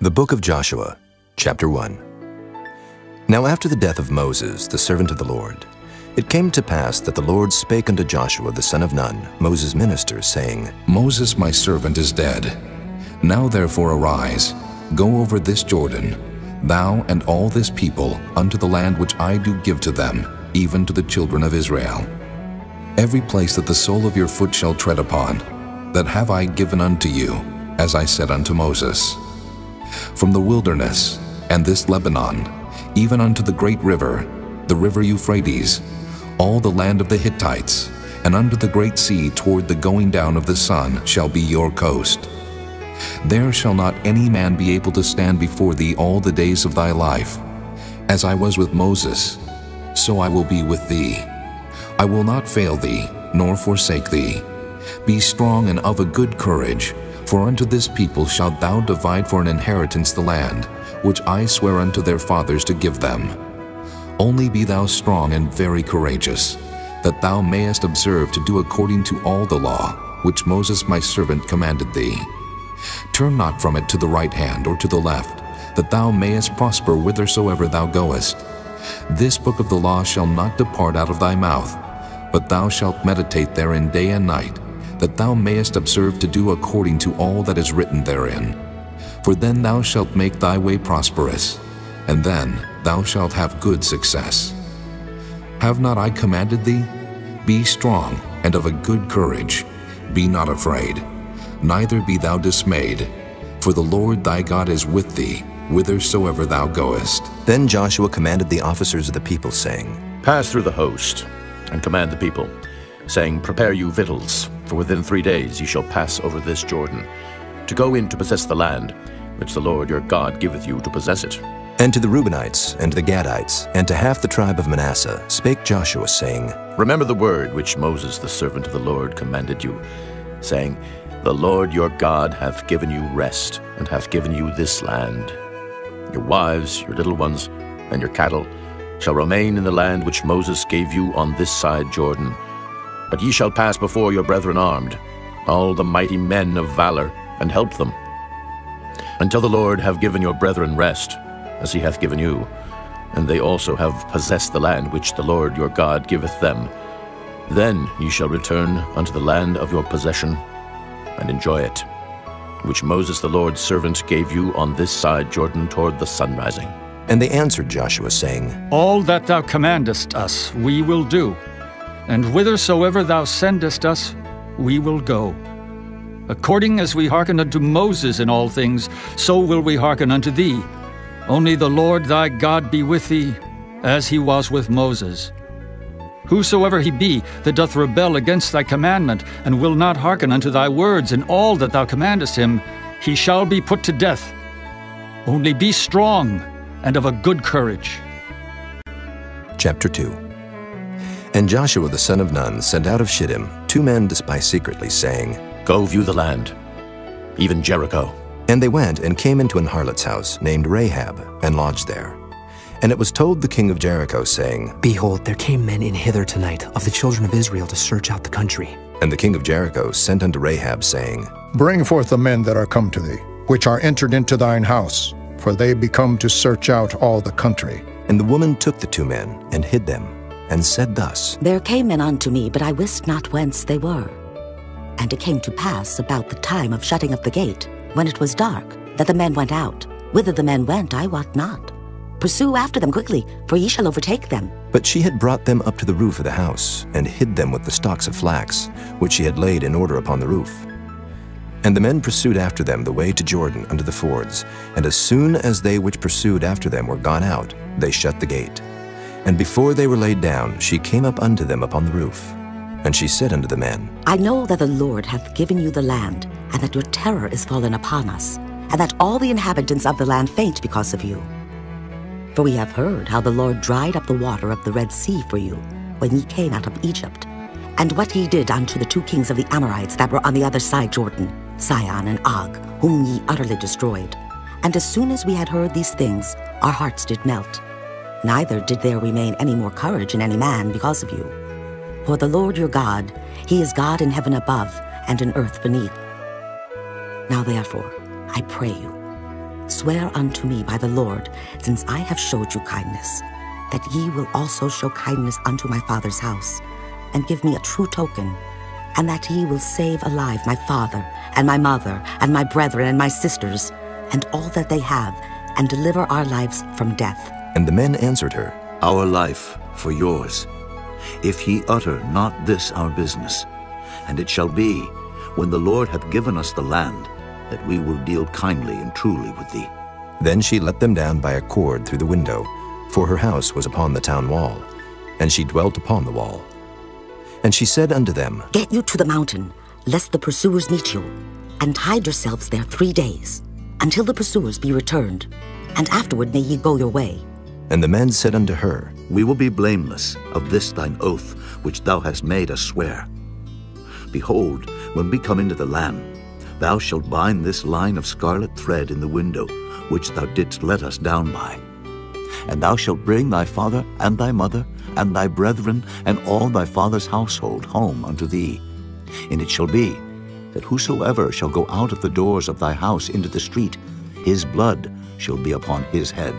The Book of Joshua, Chapter 1. Now after the death of Moses, the servant of the Lord, it came to pass that the Lord spake unto Joshua the son of Nun, Moses' minister, saying, Moses my servant is dead. Now therefore arise, go over this Jordan, thou and all this people, unto the land which I do give to them, even to the children of Israel. Every place that the sole of your foot shall tread upon, that have I given unto you, as I said unto Moses. From the wilderness, and this Lebanon, even unto the great river, the river Euphrates, all the land of the Hittites, and under the great sea toward the going down of the sun shall be your coast. There shall not any man be able to stand before thee all the days of thy life. As I was with Moses, so I will be with thee. I will not fail thee, nor forsake thee. Be strong and of a good courage, for unto this people shalt thou divide for an inheritance the land, which I swear unto their fathers to give them. Only be thou strong and very courageous, that thou mayest observe to do according to all the law, which Moses my servant commanded thee. Turn not from it to the right hand or to the left, that thou mayest prosper whithersoever thou goest. This book of the law shall not depart out of thy mouth, but thou shalt meditate therein day and night, that thou mayest observe to do according to all that is written therein. For then thou shalt make thy way prosperous, and then thou shalt have good success. Have not I commanded thee? Be strong and of a good courage. Be not afraid, neither be thou dismayed, for the Lord thy God is with thee, whithersoever thou goest. Then Joshua commanded the officers of the people, saying, Pass through the host, and command the people, saying, Prepare you victuals, for within 3 days ye shall pass over this Jordan, to go in to possess the land, which the Lord your God giveth you to possess it. And to the Reubenites, and to the Gadites, and to half the tribe of Manasseh spake Joshua, saying, Remember the word which Moses the servant of the Lord commanded you, saying, The Lord your God hath given you rest, and hath given you this land. Your wives, your little ones, and your cattle shall remain in the land which Moses gave you on this side Jordan. But ye shall pass before your brethren armed, all the mighty men of valor, and help them, until the Lord have given your brethren rest, as he hath given you, and they also have possessed the land which the Lord your God giveth them. Then ye shall return unto the land of your possession, and enjoy it, which Moses the Lord's servant gave you on this side Jordan toward the sun rising. And they answered Joshua, saying, All that thou commandest us we will do, and whithersoever thou sendest us we will go. According as we hearken unto Moses in all things, so will we hearken unto thee. Only the Lord thy God be with thee, as he was with Moses. Whosoever he be that doth rebel against thy commandment, and will not hearken unto thy words in all that thou commandest him, he shall be put to death. Only be strong and of a good courage. Chapter 2. And Joshua the son of Nun sent out of Shittim 2 men to spy secretly, saying, Go view the land, even Jericho. And they went and came into an harlot's house named Rahab, and lodged there. And it was told the king of Jericho, saying, Behold, there came men in hither tonight of the children of Israel to search out the country. And the king of Jericho sent unto Rahab, saying, Bring forth the men that are come to thee, which are entered into thine house, for they be come to search out all the country. And the woman took the 2 men, and hid them, and said thus, There came men unto me, but I wist not whence they were. And it came to pass about the time of shutting of the gate, when it was dark, that the men went out. Whither the men went, I wot not. Pursue after them quickly, for ye shall overtake them. But she had brought them up to the roof of the house, and hid them with the stalks of flax, which she had laid in order upon the roof. And the men pursued after them the way to Jordan unto the fords, and as soon as they which pursued after them were gone out, they shut the gate. And before they were laid down, she came up unto them upon the roof. And she said unto the men, I know that the Lord hath given you the land, and that your terror is fallen upon us, and that all the inhabitants of the land faint because of you. For we have heard how the Lord dried up the water of the Red Sea for you, when ye came out of Egypt, and what ye did unto the 2 kings of the Amorites that were on the other side Jordan, Sihon and Og, whom ye utterly destroyed. And as soon as we had heard these things, our hearts did melt. Neither did there remain any more courage in any man because of you. For the Lord your God, he is God in heaven above, and in earth beneath. Now therefore, I pray you, Swear unto me by the Lord, since I have showed you kindness, that ye will also show kindness unto my father's house, and give me a true token, and that ye will save alive my father, and my mother, and my brethren, and my sisters, and all that they have, and deliver our lives from death. And the men answered her, Our life for yours, if ye utter not this our business. And it shall be, when the Lord hath given us the land, that we will deal kindly and truly with thee. Then she let them down by a cord through the window, for her house was upon the town wall, and she dwelt upon the wall. And she said unto them, Get you to the mountain, lest the pursuers meet you, and hide yourselves there 3 days, until the pursuers be returned, and afterward may ye go your way. And the men said unto her, We will be blameless of this thine oath, which thou hast made us swear. Behold, when we come into the land, thou shalt bind this line of scarlet thread in the window, which thou didst let us down by. And thou shalt bring thy father and thy mother and thy brethren and all thy father's household home unto thee. And it shall be, that whosoever shall go out of the doors of thy house into the street, his blood shall be upon his head,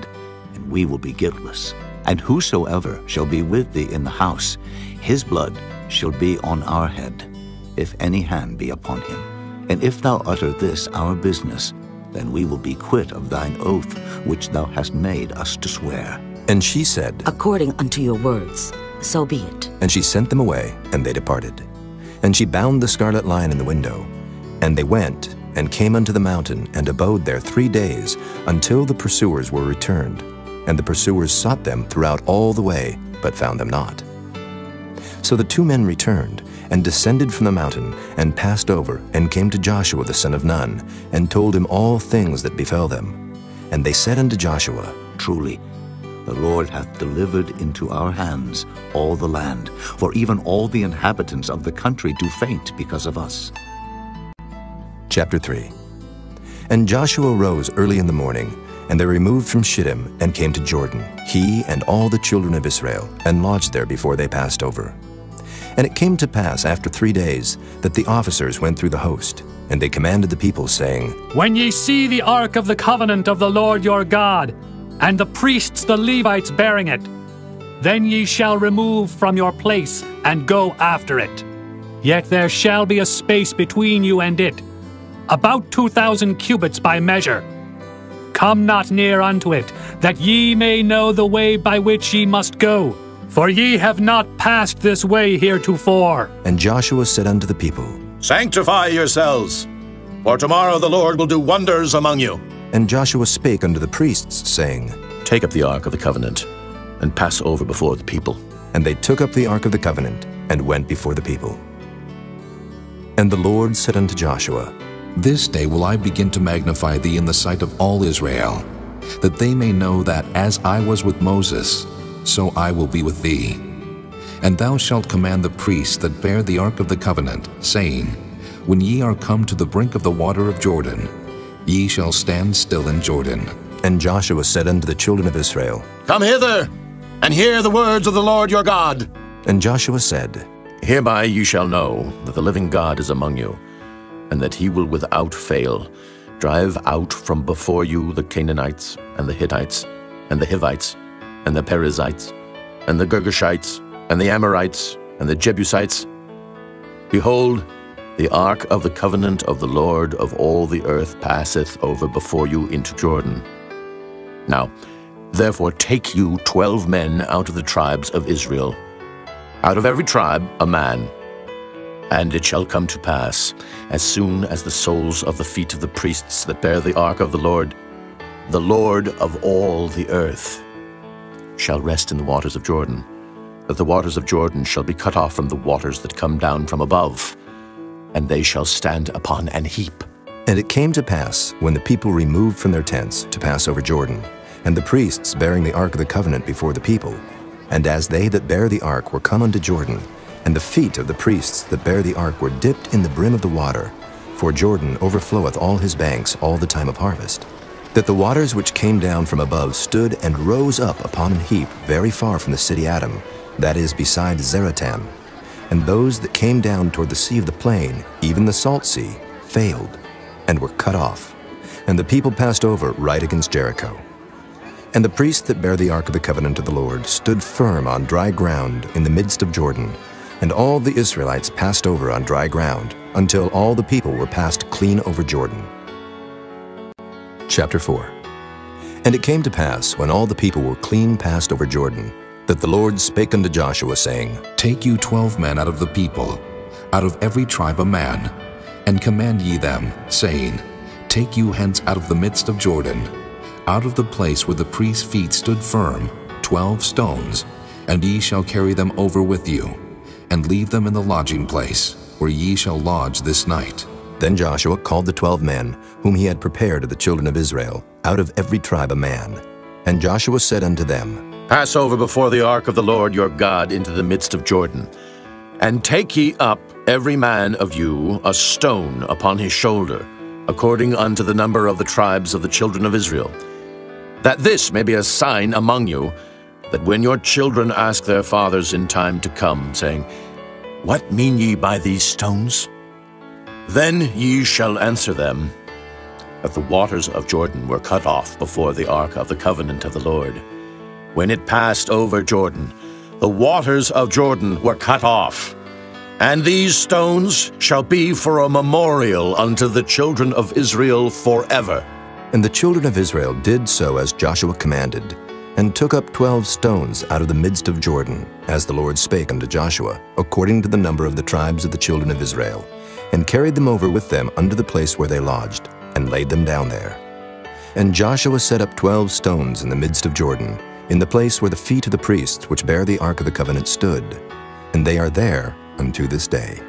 and we will be guiltless. And whosoever shall be with thee in the house, his blood shall be on our head, if any hand be upon him. And if thou utter this our business, then we will be quit of thine oath which thou hast made us to swear. And she said, According unto your words, so be it. And she sent them away, and they departed. And she bound the scarlet line in the window. And they went, and came unto the mountain, and abode there 3 days, until the pursuers were returned. And the pursuers sought them throughout all the way, but found them not. So the 2 men returned, and descended from the mountain, and passed over, and came to Joshua the son of Nun, and told him all things that befell them. And they said unto Joshua, Truly, the Lord hath delivered into our hands all the land, for even all the inhabitants of the country do faint because of us. Chapter 3. And Joshua rose early in the morning, and they removed from Shittim, and came to Jordan, he and all the children of Israel, and lodged there before they passed over. And it came to pass after 3 days, that the officers went through the host, and they commanded the people, saying, When ye see the ark of the covenant of the Lord your God, and the priests the Levites bearing it, then ye shall remove from your place, and go after it. Yet there shall be a space between you and it, about 2,000 cubits by measure. Come not near unto it, that ye may know the way by which ye must go, for ye have not passed this way heretofore. And Joshua said unto the people, Sanctify yourselves, for tomorrow the Lord will do wonders among you. And Joshua spake unto the priests, saying, Take up the ark of the covenant, and pass over before the people. And they took up the ark of the covenant, and went before the people. And the Lord said unto Joshua, This day will I begin to magnify thee in the sight of all Israel, that they may know that as I was with Moses, so I will be with thee. And thou shalt command the priests that bear the ark of the covenant, saying, When ye are come to the brink of the water of Jordan, ye shall stand still in Jordan. And Joshua said unto the children of Israel, Come hither, and hear the words of the Lord your God. And Joshua said, Hereby you shall know that the living God is among you, and that he will without fail drive out from before you the Canaanites, and the Hittites, and the Hivites, and the Perizzites, and the Girgashites, and the Amorites, and the Jebusites. Behold, the ark of the covenant of the Lord of all the earth passeth over before you into Jordan. Now, therefore take you 12 men out of the tribes of Israel, out of every tribe a man. And it shall come to pass, as soon as the soles of the feet of the priests that bear the ark of the Lord of all the earth, shall rest in the waters of Jordan, that the waters of Jordan shall be cut off from the waters that come down from above, and they shall stand upon an heap. And it came to pass, when the people removed from their tents to pass over Jordan, and the priests bearing the ark of the covenant before the people, and as they that bear the ark were come unto Jordan, and the feet of the priests that bear the ark were dipped in the brim of the water, for Jordan overfloweth all his banks all the time of harvest, that the waters which came down from above stood and rose up upon an heap very far from the city Adam, that is beside Zaratan. And those that came down toward the sea of the plain, even the salt sea, failed, and were cut off. And the people passed over right against Jericho. And the priest that bare the ark of the covenant of the Lord stood firm on dry ground in the midst of Jordan, and all the Israelites passed over on dry ground, until all the people were passed clean over Jordan. Chapter 4. And it came to pass, when all the people were clean passed over Jordan, that the Lord spake unto Joshua, saying, Take you 12 men out of the people, out of every tribe a man, and command ye them, saying, Take you hence out of the midst of Jordan, out of the place where the priest's feet stood firm, 12 stones, and ye shall carry them over with you, and leave them in the lodging place, where ye shall lodge this night. Then Joshua called the 12 men, whom he had prepared of the children of Israel, out of every tribe a man. And Joshua said unto them, Pass over before the ark of the Lord your God into the midst of Jordan, and take ye up every man of you a stone upon his shoulder, according unto the number of the tribes of the children of Israel, that this may be a sign among you, that when your children ask their fathers in time to come, saying, What mean ye by these stones? Then ye shall answer them, that the waters of Jordan were cut off before the ark of the covenant of the Lord. When it passed over Jordan, the waters of Jordan were cut off. And these stones shall be for a memorial unto the children of Israel forever. And the children of Israel did so as Joshua commanded, and took up 12 stones out of the midst of Jordan, as the Lord spake unto Joshua, according to the number of the tribes of the children of Israel, and carried them over with them unto the place where they lodged, and laid them down there. And Joshua set up 12 stones in the midst of Jordan, in the place where the feet of the priests which bare the ark of the covenant stood, and they are there unto this day.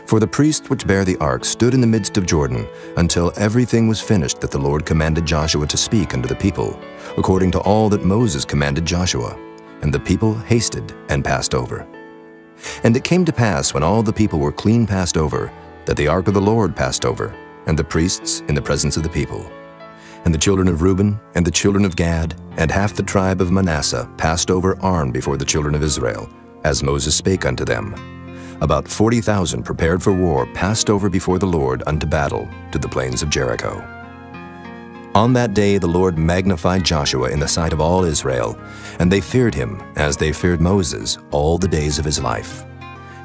For the priest which bare the ark stood in the midst of Jordan, until everything was finished that the Lord commanded Joshua to speak unto the people, according to all that Moses commanded Joshua. And the people hasted and passed over. And it came to pass, when all the people were clean passed over, that the ark of the Lord passed over, and the priests in the presence of the people. And the children of Reuben, and the children of Gad, and half the tribe of Manasseh passed over armed before the children of Israel, as Moses spake unto them. About 40,000 prepared for war passed over before the Lord unto battle to the plains of Jericho. On that day the Lord magnified Joshua in the sight of all Israel, and they feared him as they feared Moses all the days of his life.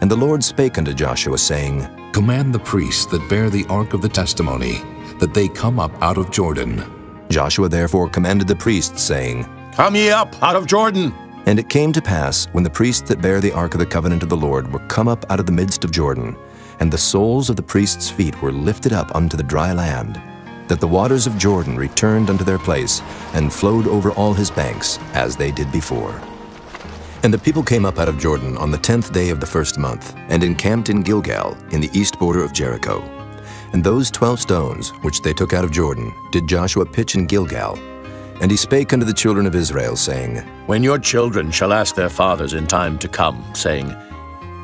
And the Lord spake unto Joshua, saying, Command the priests that bear the ark of the testimony, that they come up out of Jordan. Joshua therefore commanded the priests, saying, Come ye up out of Jordan. And it came to pass, when the priests that bare the ark of the covenant of the Lord were come up out of the midst of Jordan, and the soles of the priests' feet were lifted up unto the dry land, that the waters of Jordan returned unto their place, and flowed over all his banks, as they did before. And the people came up out of Jordan on the 10th day of the first month, and encamped in Gilgal, in the east border of Jericho. And those 12 stones, which they took out of Jordan, did Joshua pitch in Gilgal. And he spake unto the children of Israel, saying, When your children shall ask their fathers in time to come, saying,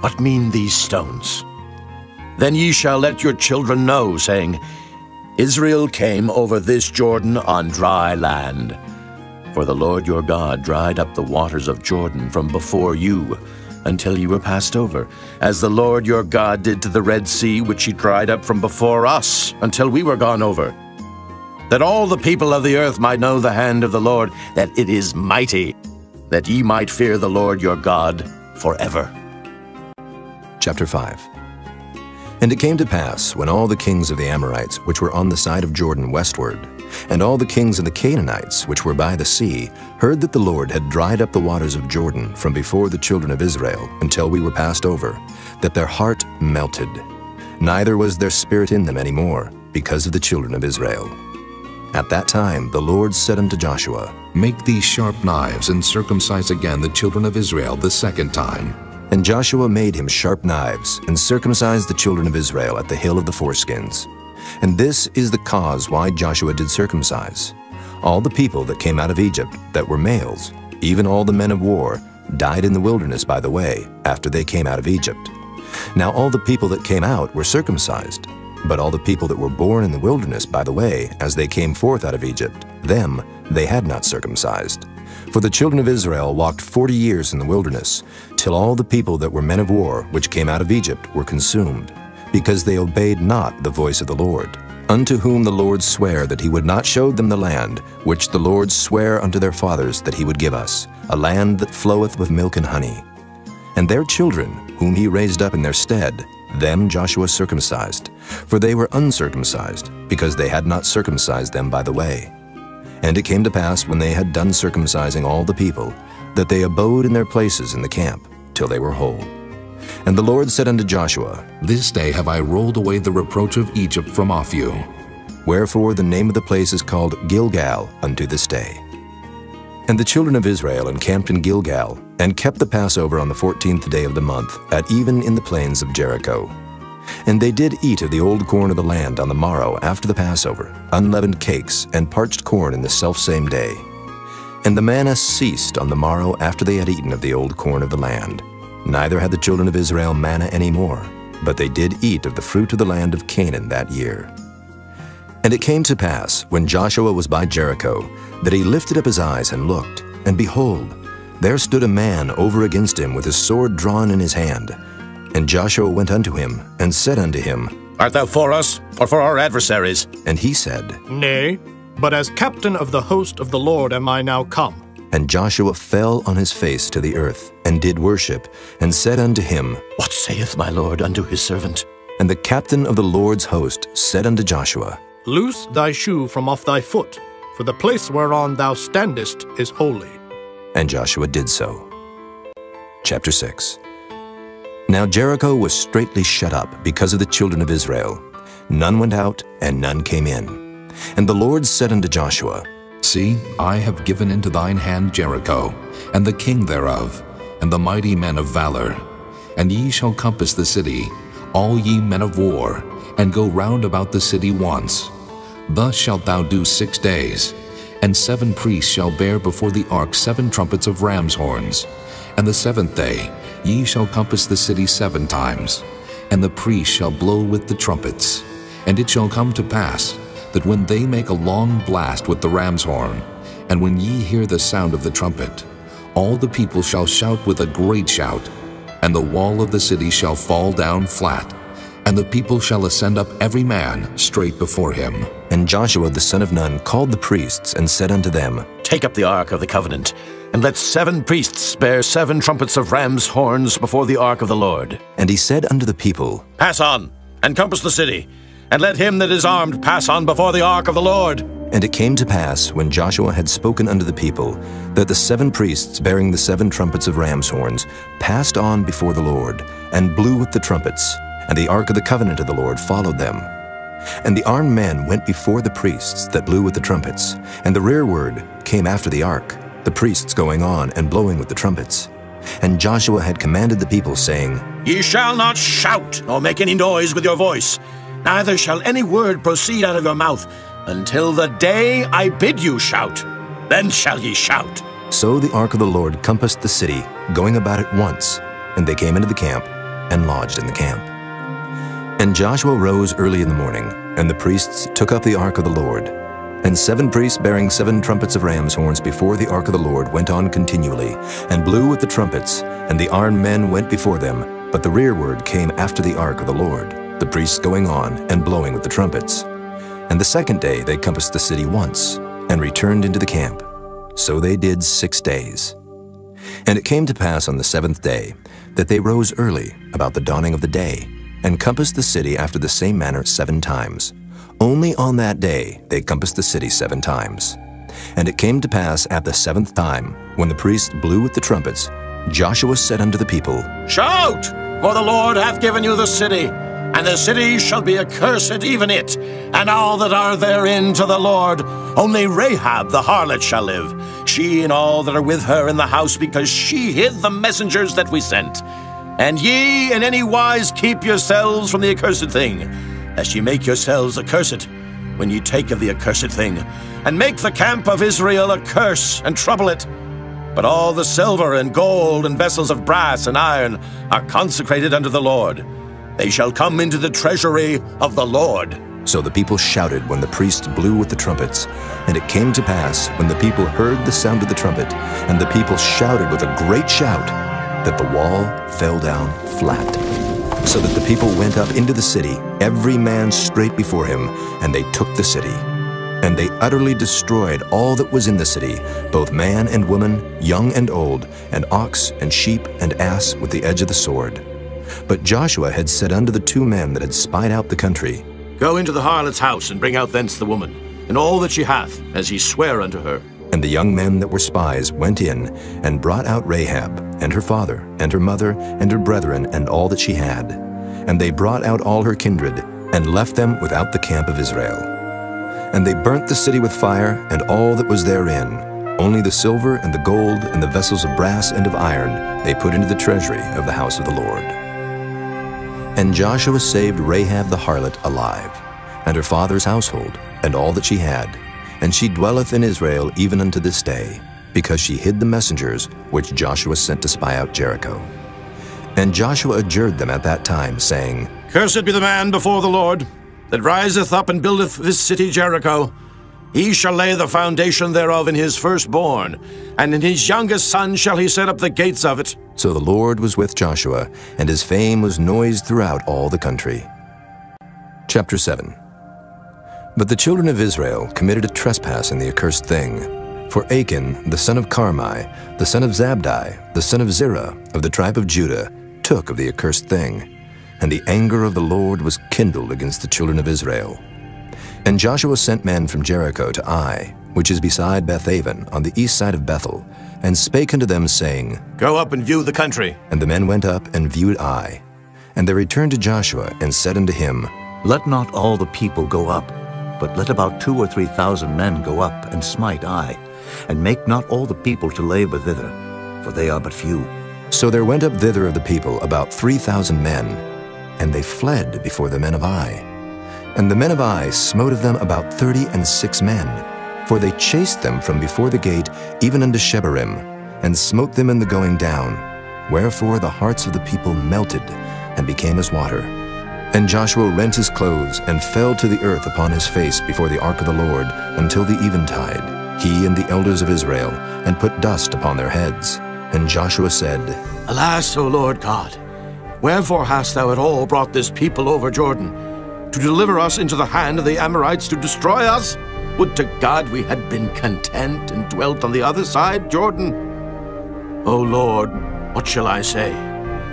What mean these stones? Then ye shall let your children know, saying, Israel came over this Jordan on dry land. For the Lord your God dried up the waters of Jordan from before you, until ye were passed over, as the Lord your God did to the Red Sea, which he dried up from before us, until we were gone over. That all the people of the earth might know the hand of the Lord, that it is mighty, that ye might fear the Lord your God forever. Chapter 5. And it came to pass, when all the kings of the Amorites, which were on the side of Jordan westward, and all the kings of the Canaanites, which were by the sea, heard that the Lord had dried up the waters of Jordan from before the children of Israel, until we were passed over, that their heart melted. Neither was there spirit in them any more, because of the children of Israel. At that time the Lord said unto Joshua, Make these sharp knives, and circumcise again the children of Israel the second time. And Joshua made him sharp knives, and circumcised the children of Israel at the hill of the foreskins. And this is the cause why Joshua did circumcise. All the people that came out of Egypt that were males, even all the men of war, died in the wilderness by the way, after they came out of Egypt. Now all the people that came out were circumcised, but all the people that were born in the wilderness by the way, as they came forth out of Egypt, them they had not circumcised. For the children of Israel walked 40 years in the wilderness, till all the people that were men of war, which came out of Egypt, were consumed, because they obeyed not the voice of the Lord, unto whom the Lord sware that he would not show them the land, which the Lord sware unto their fathers that he would give us, a land that floweth with milk and honey. And their children, whom he raised up in their stead, them Joshua circumcised, for they were uncircumcised, because they had not circumcised them by the way. And it came to pass, when they had done circumcising all the people, that they abode in their places in the camp, till they were whole. And the Lord said unto Joshua, This day have I rolled away the reproach of Egypt from off you. Wherefore the name of the place is called Gilgal unto this day. And the children of Israel encamped in Gilgal, and kept the Passover on the 14th day of the month, at even in the plains of Jericho. And they did eat of the old corn of the land on the morrow after the Passover, unleavened cakes, and parched corn in the selfsame day. And the manna ceased on the morrow after they had eaten of the old corn of the land. Neither had the children of Israel manna any more, but they did eat of the fruit of the land of Canaan that year. And it came to pass, when Joshua was by Jericho, that he lifted up his eyes and looked, and behold, there stood a man over against him with his sword drawn in his hand. And Joshua went unto him, and said unto him, Art thou for us, or for our adversaries? And he said, Nay, but as captain of the host of the Lord am I now come. And Joshua fell on his face to the earth, and did worship, and said unto him, What saith my Lord unto his servant? And the captain of the Lord's host said unto Joshua, Loose thy shoe from off thy foot, for the place whereon thou standest is holy. And Joshua did so. Chapter 6. Now Jericho was straitly shut up because of the children of Israel. None went out, and none came in. And the Lord said unto Joshua, See, I have given into thine hand Jericho, and the king thereof, and the mighty men of valor. And ye shall compass the city, all ye men of war, and go round about the city once. Thus shalt thou do 6 days. And 7 priests shall bear before the ark 7 trumpets of ram's horns. And the 7th day ye shall compass the city 7 times. And the priests shall blow with the trumpets. And it shall come to pass, that when they make a long blast with the ram's horn, and when ye hear the sound of the trumpet, all the people shall shout with a great shout, and the wall of the city shall fall down flat, and the people shall ascend up every man straight before him. And Joshua the son of Nun called the priests, and said unto them, Take up the ark of the covenant, and let 7 priests bear 7 trumpets of ram's horns before the ark of the Lord. And he said unto the people, Pass on, and compass the city, and let him that is armed pass on before the ark of the Lord. And it came to pass, when Joshua had spoken unto the people, that the 7 priests bearing the 7 trumpets of ram's horns passed on before the Lord, and blew with the trumpets, and the ark of the covenant of the Lord followed them. And the armed men went before the priests that blew with the trumpets, and the rearward came after the ark, the priests going on and blowing with the trumpets. And Joshua had commanded the people, saying, Ye shall not shout, nor make any noise with your voice, neither shall any word proceed out of your mouth, until the day I bid you shout. Then shall ye shout. So the ark of the Lord compassed the city, going about it once, and they came into the camp, and lodged in the camp. And Joshua rose early in the morning, and the priests took up the ark of the Lord. And 7 priests bearing 7 trumpets of ram's horns before the ark of the Lord went on continually, and blew with the trumpets, and the armed men went before them, but the rearward came after the ark of the Lord, the priests going on and blowing with the trumpets. And the 2nd day they compassed the city once, and returned into the camp. So they did 6 days. And it came to pass on the 7th day, that they rose early about the dawning of the day, and compassed the city after the same manner 7 times. Only on that day they compassed the city 7 times. And it came to pass at the 7th time, when the priests blew with the trumpets, Joshua said unto the people, Shout, for the Lord hath given you the city, and the city shall be accursed, even it, and all that are therein to the Lord. Only Rahab the harlot shall live, she and all that are with her in the house, because she hid the messengers that we sent. And ye in any wise keep yourselves from the accursed thing, lest ye make yourselves accursed when ye take of the accursed thing, and make the camp of Israel a curse, and trouble it. But all the silver and gold and vessels of brass and iron are consecrated unto the Lord. They shall come into the treasury of the Lord. So the people shouted when the priests blew with the trumpets. And it came to pass, when the people heard the sound of the trumpet, and the people shouted with a great shout, that the wall fell down flat. so that the people went up into the city, every man straight before him, and they took the city. And they utterly destroyed all that was in the city, both man and woman, young and old, and ox and sheep and ass with the edge of the sword. But Joshua had said unto the two men that had spied out the country, Go into the harlot's house, and bring out thence the woman, and all that she hath, as ye swear unto her. And the young men that were spies went in, and brought out Rahab, and her father, and her mother, and her brethren, and all that she had. And they brought out all her kindred, and left them without the camp of Israel. And they burnt the city with fire, and all that was therein. Only the silver and the gold and the vessels of brass and of iron they put into the treasury of the house of the Lord. And Joshua saved Rahab the harlot alive, and her father's household, and all that she had. And she dwelleth in Israel even unto this day, because she hid the messengers which Joshua sent to spy out Jericho. And Joshua adjured them at that time, saying, Cursed be the man before the Lord, that riseth up and buildeth this city Jericho. He shall lay the foundation thereof in his firstborn, and in his youngest son shall he set up the gates of it. So the Lord was with Joshua, and his fame was noised throughout all the country. Chapter 7. But the children of Israel committed a trespass in the accursed thing. For Achan, the son of Carmi, the son of Zabdi, the son of Zerah, of the tribe of Judah, took of the accursed thing. And the anger of the Lord was kindled against the children of Israel. And Joshua sent men from Jericho to Ai, which is beside Bethaven, on the east side of Bethel, and spake unto them, saying, Go up and view the country. And the men went up and viewed Ai. And they returned to Joshua, and said unto him, Let not all the people go up, but let about 2,000 or 3,000 men go up and smite Ai, and make not all the people to labor thither, for they are but few. So there went up thither of the people about 3,000 men, and they fled before the men of Ai. And the men of Ai smote of them about 36 men, for they chased them from before the gate even unto Shebarim, and smote them in the going down. Wherefore the hearts of the people melted, and became as water. And Joshua rent his clothes, and fell to the earth upon his face before the ark of the Lord, until the eventide, he and the elders of Israel, and put dust upon their heads. And Joshua said, Alas, O Lord God, wherefore hast thou at all brought this people over Jordan, to deliver us into the hand of the Amorites to destroy us? Would to God we had been content and dwelt on the other side Jordan. O Lord, what shall I say,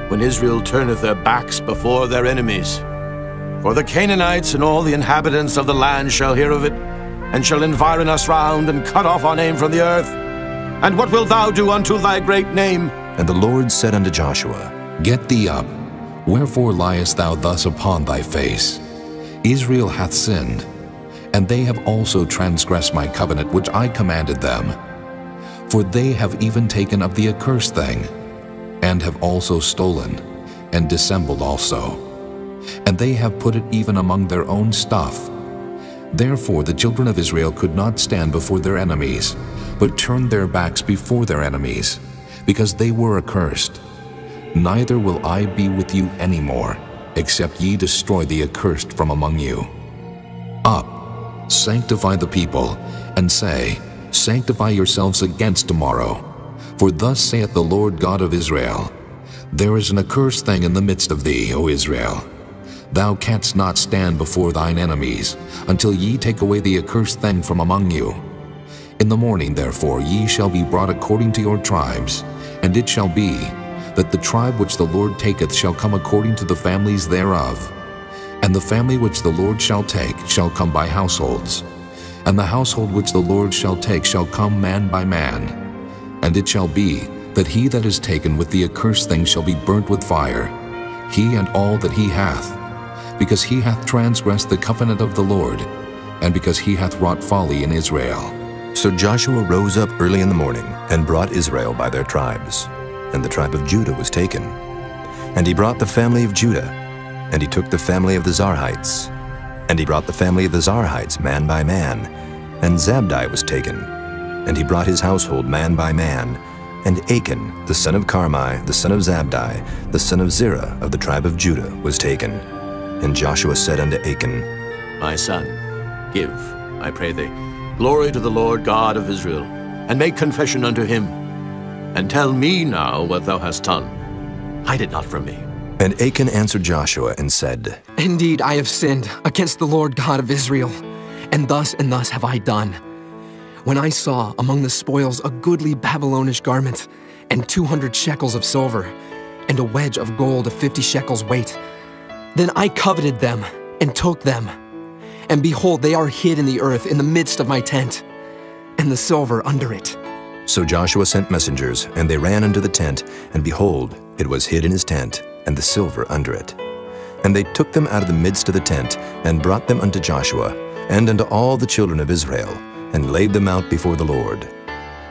when Israel turneth their backs before their enemies? For the Canaanites and all the inhabitants of the land shall hear of it, and shall environ us round, and cut off our name from the earth. And what wilt thou do unto thy great name? And the Lord said unto Joshua, Get thee up. Wherefore liest thou thus upon thy face? Israel hath sinned, and they have also transgressed my covenant which I commanded them. For they have even taken of the accursed thing, and have also stolen, and dissembled also. And they have put it even among their own stuff. Therefore the children of Israel could not stand before their enemies, but turned their backs before their enemies, because they were accursed. Neither will I be with you any more, except ye destroy the accursed from among you. Up, sanctify the people, and say, Sanctify yourselves against tomorrow. For thus saith the Lord God of Israel, There is an accursed thing in the midst of thee, O Israel. Thou canst not stand before thine enemies, until ye take away the accursed thing from among you. In the morning, therefore, ye shall be brought according to your tribes, and it shall be, that the tribe which the Lord taketh shall come according to the families thereof. And the family which the Lord shall take shall come by households. And the household which the Lord shall take shall come man by man. And it shall be, that he that is taken with the accursed thing shall be burnt with fire, he and all that he hath, because he hath transgressed the covenant of the Lord, and because he hath wrought folly in Israel. So Joshua rose up early in the morning, and brought Israel by their tribes. And the tribe of Judah was taken. And he brought the family of Judah, and he took the family of the Zarhites. And he brought the family of the Zarhites man by man, and Zabdi was taken. And he brought his household man by man, and Achan, the son of Carmi, the son of Zabdi, the son of Zerah of the tribe of Judah, was taken. And Joshua said unto Achan, My son, give, I pray thee, glory to the Lord God of Israel, and make confession unto him. And tell me now what thou hast done. Hide it not from me. And Achan answered Joshua and said, Indeed, I have sinned against the Lord God of Israel, and thus have I done. When I saw among the spoils a goodly Babylonish garment, and 200 shekels of silver, and a wedge of gold of 50 shekels weight, then I coveted them and took them. And behold, they are hid in the earth in the midst of my tent, and the silver under it. So Joshua sent messengers, and they ran unto the tent, and behold, it was hid in his tent, and the silver under it. And they took them out of the midst of the tent, and brought them unto Joshua, and unto all the children of Israel, and laid them out before the Lord.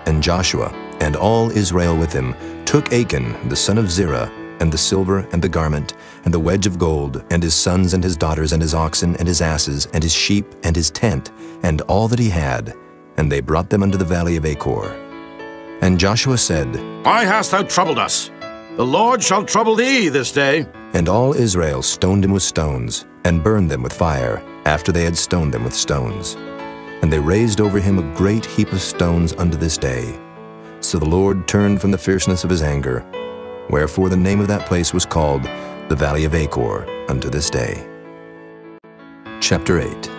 And Joshua, and all Israel with him, took Achan the son of Zerah, and the silver, and the garment, and the wedge of gold, and his sons, and his daughters, and his oxen, and his asses, and his sheep, and his tent, and all that he had, and they brought them unto the valley of Achor. And Joshua said, Why hast thou troubled us? The Lord shall trouble thee this day. And all Israel stoned him with stones, and burned them with fire, after they had stoned them with stones. And they raised over him a great heap of stones unto this day. So the Lord turned from the fierceness of his anger, wherefore the name of that place was called the Valley of Achor unto this day. Chapter 8.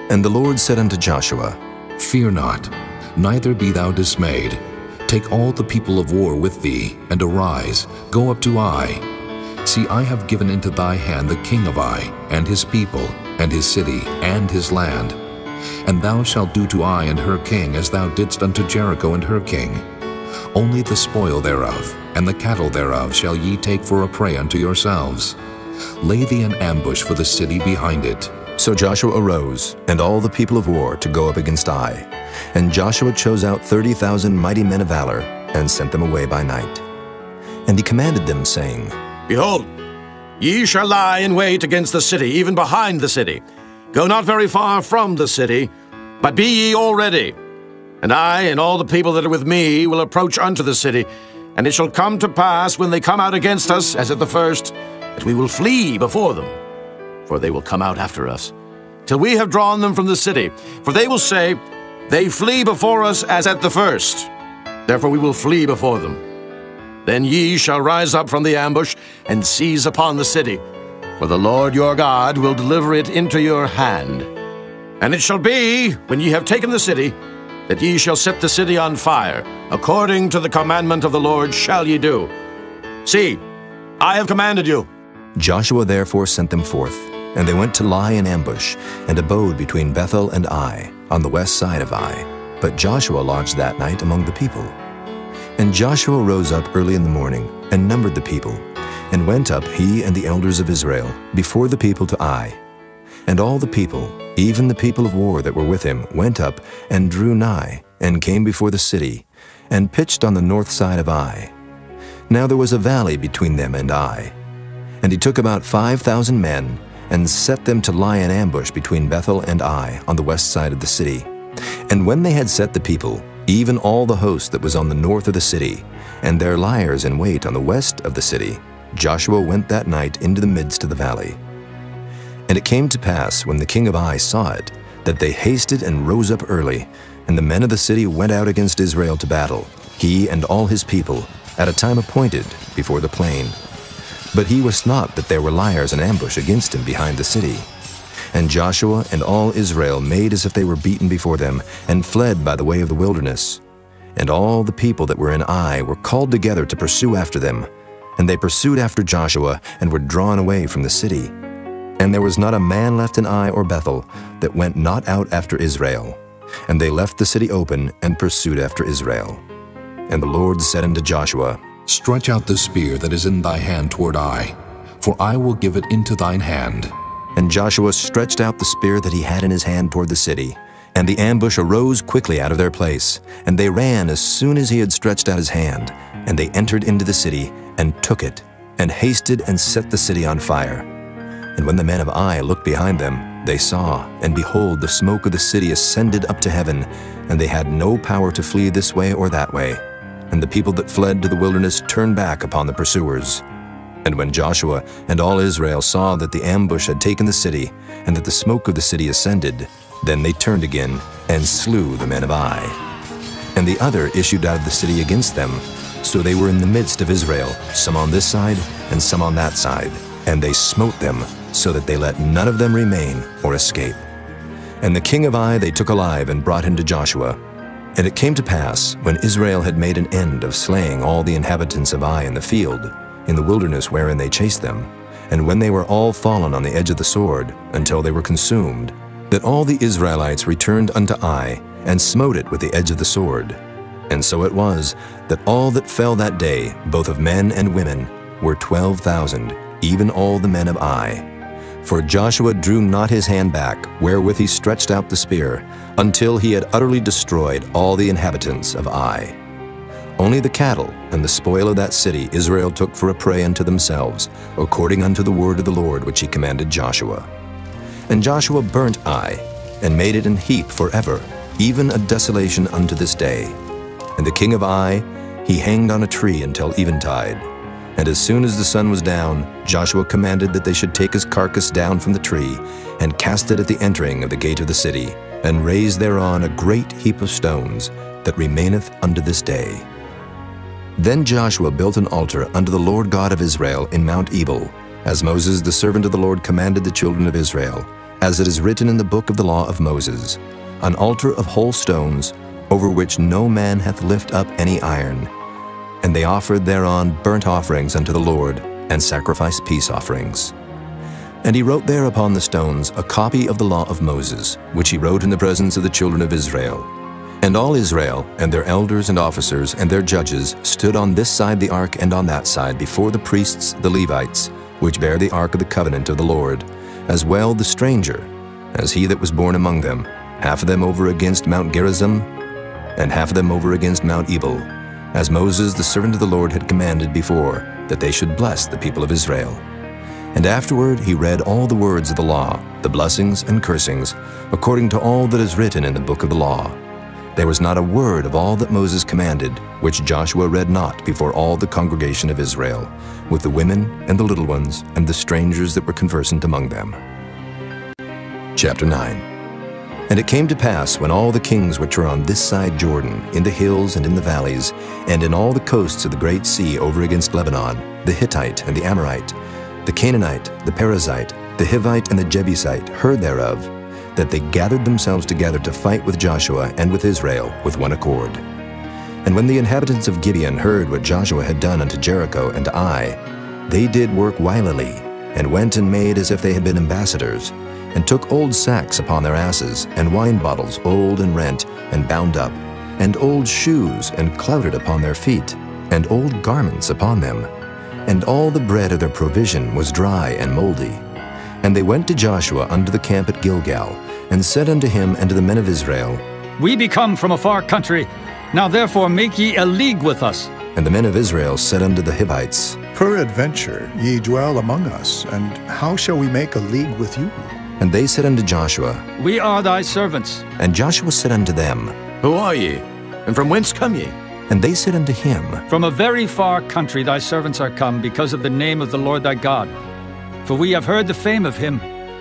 And the Lord said unto Joshua, Fear not, neither be thou dismayed. Take all the people of war with thee, and arise, go up to Ai. See, I have given into thy hand the king of Ai, and his people, and his city, and his land. And thou shalt do to Ai and her king as thou didst unto Jericho and her king. Only the spoil thereof, and the cattle thereof shall ye take for a prey unto yourselves. Lay thee an ambush for the city behind it. So Joshua arose, and all the people of war, to go up against Ai. And Joshua chose out 30,000 mighty men of valor, and sent them away by night. And he commanded them, saying, Behold, ye shall lie in wait against the city, even behind the city. Go not very far from the city, but be ye all ready. And I and all the people that are with me will approach unto the city. And it shall come to pass, when they come out against us, as at the first, that we will flee before them. For they will come out after us, till we have drawn them from the city. For they will say, They flee before us as at the first. Therefore we will flee before them. Then ye shall rise up from the ambush, and seize upon the city. For the Lord your God will deliver it into your hand. And it shall be, when ye have taken the city, that ye shall set the city on fire. According to the commandment of the Lord shall ye do. See, I have commanded you. Joshua therefore sent them forth, and they went to lie in ambush, and abode between Bethel and Ai, on the west side of Ai. But Joshua lodged that night among the people. And Joshua rose up early in the morning, and numbered the people, and went up, he and the elders of Israel, before the people to Ai. And all the people, even the people of war that were with him, went up, and drew nigh, and came before the city, and pitched on the north side of Ai. Now there was a valley between them and Ai. And he took about 5,000 men, and set them to lie in ambush between Bethel and Ai, on the west side of the city. And when they had set the people, even all the host that was on the north of the city, and their liers in wait on the west of the city, Joshua went that night into the midst of the valley. And it came to pass, when the king of Ai saw it, that they hasted and rose up early, and the men of the city went out against Israel to battle, he and all his people, at a time appointed, before the plain. But he wist not that there were liers in ambush against him behind the city. And Joshua and all Israel made as if they were beaten before them, and fled by the way of the wilderness. And all the people that were in Ai were called together to pursue after them. And they pursued after Joshua, and were drawn away from the city. And there was not a man left in Ai or Bethel that went not out after Israel. And they left the city open, and pursued after Israel. And the Lord said unto Joshua, Stretch out the spear that is in thy hand toward Ai, for I will give it into thine hand. And Joshua stretched out the spear that he had in his hand toward the city. And the ambush arose quickly out of their place. And they ran as soon as he had stretched out his hand. And they entered into the city, and took it, and hasted and set the city on fire. And when the men of Ai looked behind them, they saw, and behold, the smoke of the city ascended up to heaven, and they had no power to flee this way or that way. And the people that fled to the wilderness turned back upon the pursuers. And when Joshua and all Israel saw that the ambush had taken the city, and that the smoke of the city ascended, then they turned again, and slew the men of Ai. And the other issued out of the city against them, So they were in the midst of Israel, some on this side and some on that side. And they smote them, so that they let none of them remain or escape. And the king of Ai they took alive and brought him to Joshua. And it came to pass, when Israel had made an end of slaying all the inhabitants of Ai in the field, in the wilderness wherein they chased them, and when they were all fallen on the edge of the sword, until they were consumed, that all the Israelites returned unto Ai, and smote it with the edge of the sword. And so it was, that all that fell that day, both of men and women, were 12,000, even all the men of Ai. For Joshua drew not his hand back, wherewith he stretched out the spear, until he had utterly destroyed all the inhabitants of Ai. Only the cattle and the spoil of that city Israel took for a prey unto themselves, according unto the word of the Lord which he commanded Joshua. And Joshua burnt Ai, and made it an heap forever, even a desolation unto this day. And the king of Ai he hanged on a tree until eventide. And as soon as the sun was down, Joshua commanded that they should take his carcass down from the tree, and cast it at the entering of the gate of the city, and raise thereon a great heap of stones, that remaineth unto this day. Then Joshua built an altar unto the Lord God of Israel in Mount Ebal, as Moses the servant of the Lord commanded the children of Israel, as it is written in the book of the law of Moses, an altar of whole stones, over which no man hath lift up any iron. And they offered thereon burnt offerings unto the Lord, and sacrificed peace offerings. And he wrote there upon the stones a copy of the law of Moses, which he wrote in the presence of the children of Israel. And all Israel, and their elders and officers, and their judges, stood on this side the ark and on that side before the priests the Levites, which bear the ark of the covenant of the Lord, as well the stranger, as he that was born among them, half of them over against Mount Gerizim, and half of them over against Mount Ebal, as Moses the servant of the Lord had commanded before, that they should bless the people of Israel. And afterward he read all the words of the law, the blessings and cursings, according to all that is written in the book of the law. There was not a word of all that Moses commanded, which Joshua read not before all the congregation of Israel, with the women and the little ones and the strangers that were conversant among them. Chapter 9. And it came to pass, when all the kings which were on this side Jordan, in the hills and in the valleys, and in all the coasts of the great sea over against Lebanon, the Hittite and the Amorite, the Canaanite, the Perizzite, the Hivite and the Jebusite, heard thereof, that they gathered themselves together to fight with Joshua and with Israel with one accord. And when the inhabitants of Gibeon heard what Joshua had done unto Jericho and to Ai, they did work wilily, and went and made as if they had been ambassadors, and took old sacks upon their asses, and wine bottles old and rent, and bound up, and old shoes, and clouted upon their feet, and old garments upon them. And all the bread of their provision was dry and moldy. And they went to Joshua unto the camp at Gilgal, and said unto him and to the men of Israel, We be come from a far country, now therefore make ye a league with us. And the men of Israel said unto the Hivites, Peradventure ye dwell among us, and how shall we make a league with you? And they said unto Joshua, We are thy servants. And Joshua said unto them, Who are ye? And from whence come ye? And they said unto him, From a very far country thy servants are come, because of the name of the Lord thy God. For we have heard the fame of him,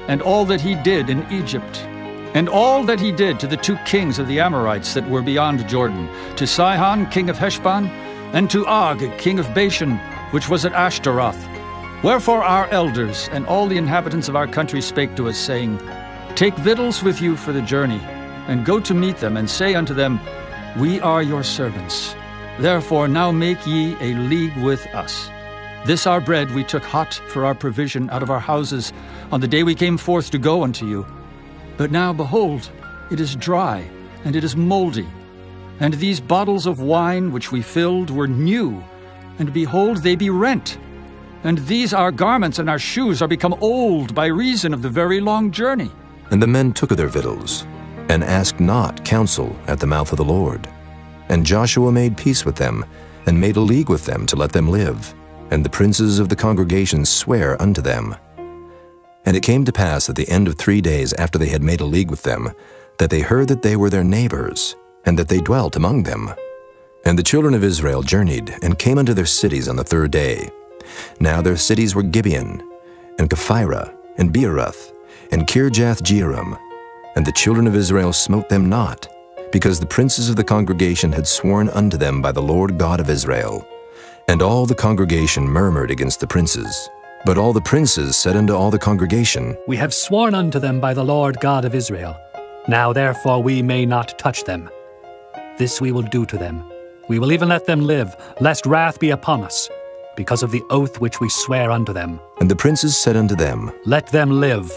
and all that he did in Egypt, and all that he did to the 2 kings of the Amorites that were beyond Jordan, to Sihon king of Heshbon, and to Og king of Bashan, which was at Ashtaroth. Wherefore our elders and all the inhabitants of our country spake to us, saying, Take victuals with you for the journey, and go to meet them, and say unto them, We are your servants. Therefore now make ye a league with us. This our bread we took hot for our provision out of our houses on the day we came forth to go unto you. But now, behold, it is dry, and it is moldy. And these bottles of wine which we filled were new, and behold, they be rent. And these our garments and our shoes are become old by reason of the very long journey. And the men took of their victuals, and asked not counsel at the mouth of the Lord. And Joshua made peace with them, and made a league with them to let them live. And the princes of the congregation sware unto them. And it came to pass at the end of 3 days after they had made a league with them, that they heard that they were their neighbors, and that they dwelt among them. And the children of Israel journeyed, and came unto their cities on the 3rd day. Now their cities were Gibeon, and Kephirah, and Beeroth, and Kirjath-jearim. And the children of Israel smote them not, because the princes of the congregation had sworn unto them by the Lord God of Israel. And all the congregation murmured against the princes. But all the princes said unto all the congregation, We have sworn unto them by the Lord God of Israel. Now therefore we may not touch them. This we will do to them. We will even let them live, lest wrath be upon us, because of the oath which we swear unto them. And the princes said unto them, Let them live,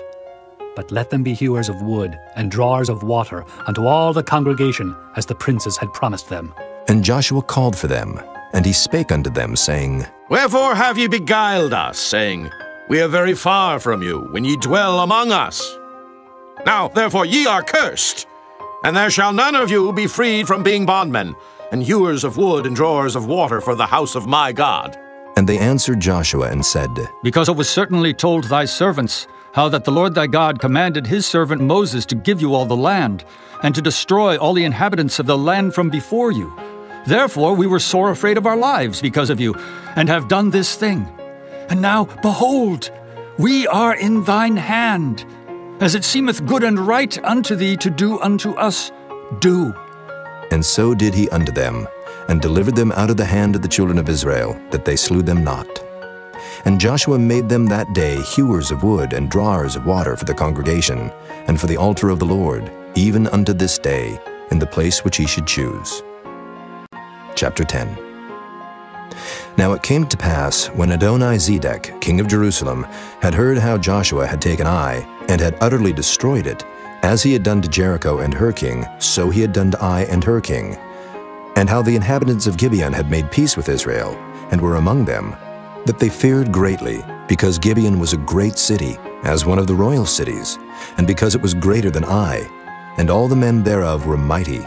but let them be hewers of wood and drawers of water unto all the congregation, as the princes had promised them. And Joshua called for them, and he spake unto them, saying, Wherefore have ye beguiled us, saying, We are very far from you, when ye dwell among us? Now therefore ye are cursed, and there shall none of you be freed from being bondmen, and hewers of wood and drawers of water for the house of my God. And they answered Joshua and said, Because it was certainly told thy servants, how that the Lord thy God commanded his servant Moses to give you all the land, and to destroy all the inhabitants of the land from before you. Therefore we were sore afraid of our lives because of you, and have done this thing. And now, behold, we are in thine hand. As it seemeth good and right unto thee to do unto us, do. And so did he unto them, and delivered them out of the hand of the children of Israel, that they slew them not. And Joshua made them that day hewers of wood and drawers of water for the congregation, and for the altar of the Lord, even unto this day, in the place which he should choose. Chapter 10. Now it came to pass, when Adoni-Zedek, king of Jerusalem, had heard how Joshua had taken Ai, and had utterly destroyed it, as he had done to Jericho and her king, so he had done to Ai and her king, and how the inhabitants of Gibeon had made peace with Israel, and were among them, that they feared greatly, because Gibeon was a great city, as one of the royal cities, and because it was greater than Ai, and all the men thereof were mighty.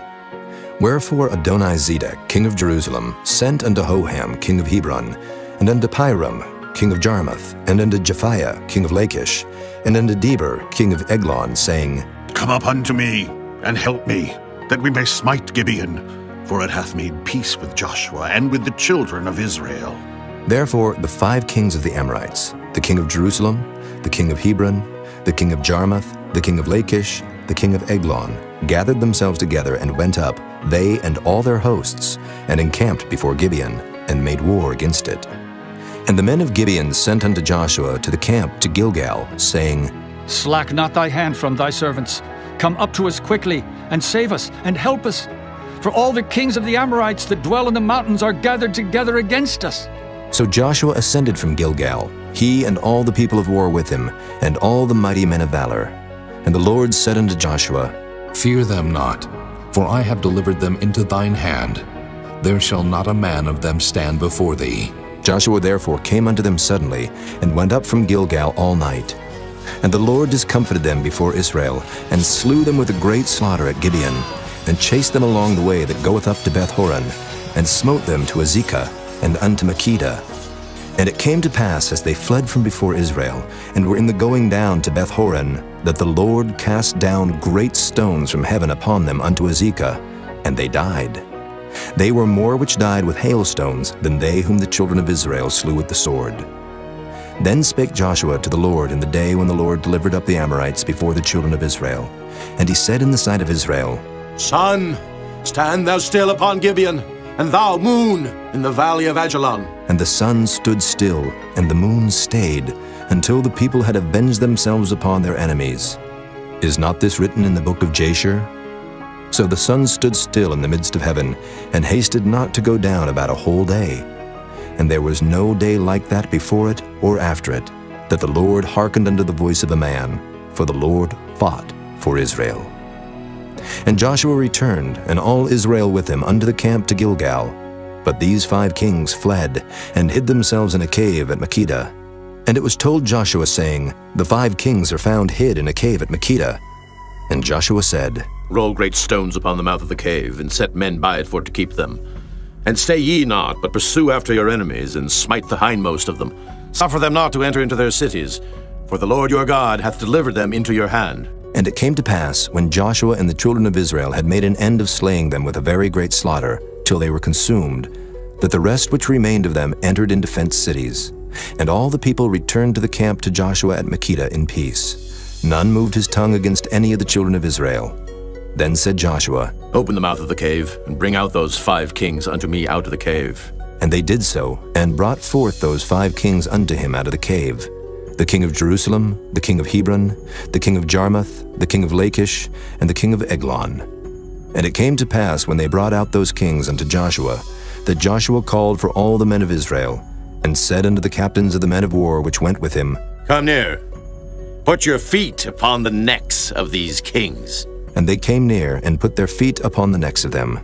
Wherefore Adoni-Zedek, king of Jerusalem, sent unto Hoham, king of Hebron, and unto Piram, king of Jarmuth, and unto Japhiah, king of Lachish, and unto Deber, king of Eglon, saying, Come up unto me, and help me, that we may smite Gibeon, for it hath made peace with Joshua and with the children of Israel. Therefore the 5 kings of the Amorites, the king of Jerusalem, the king of Hebron, the king of Jarmuth, the king of Lachish, the king of Eglon, gathered themselves together and went up, they and all their hosts, and encamped before Gibeon, and made war against it. And the men of Gibeon sent unto Joshua to the camp to Gilgal, saying, Slack not thy hand from thy servants. Come up to us quickly, and save us, and help us. For all the kings of the Amorites that dwell in the mountains are gathered together against us. So Joshua ascended from Gilgal, he and all the people of war with him, and all the mighty men of valor. And the Lord said unto Joshua, Fear them not, for I have delivered them into thine hand. There shall not a man of them stand before thee. Joshua therefore came unto them suddenly, and went up from Gilgal all night. And the Lord discomfited them before Israel, and slew them with a great slaughter at Gibeon, and chased them along the way that goeth up to Beth-horon, and smote them to Azekah, and unto Makkedah. And it came to pass, as they fled from before Israel, and were in the going down to Beth-horon, that the Lord cast down great stones from heaven upon them unto Azekah, and they died. They were more which died with hailstones than they whom the children of Israel slew with the sword. Then spake Joshua to the Lord in the day when the Lord delivered up the Amorites before the children of Israel. And he said in the sight of Israel, Sun, stand thou still upon Gibeon, and thou, moon, in the valley of Ajalon. And the sun stood still, and the moon stayed, until the people had avenged themselves upon their enemies. Is not this written in the book of Jasher? So the sun stood still in the midst of heaven, and hasted not to go down about a whole day. And there was no day like that before it or after it, that the Lord hearkened unto the voice of a man, for the Lord fought for Israel. And Joshua returned, and all Israel with him, unto the camp to Gilgal. But these 5 kings fled, and hid themselves in a cave at Makkedah. And it was told Joshua, saying, The 5 kings are found hid in a cave at Makkedah. And Joshua said, Roll great stones upon the mouth of the cave, and set men by it for to keep them. And stay ye not, but pursue after your enemies, and smite the hindmost of them. Suffer them not to enter into their cities, for the Lord your God hath delivered them into your hand. And it came to pass, when Joshua and the children of Israel had made an end of slaying them with a very great slaughter, till they were consumed, that the rest which remained of them entered into fenced cities. And all the people returned to the camp to Joshua at Makkedah in peace. None moved his tongue against any of the children of Israel. Then said Joshua, Open the mouth of the cave, and bring out those 5 kings unto me out of the cave. And they did so, and brought forth those 5 kings unto him out of the cave, the king of Jerusalem, the king of Hebron, the king of Jarmuth, the king of Lachish, and the king of Eglon. And it came to pass, when they brought out those kings unto Joshua, that Joshua called for all the men of Israel, and said unto the captains of the men of war which went with him, Come near, put your feet upon the necks of these kings. And they came near, and put their feet upon the necks of them.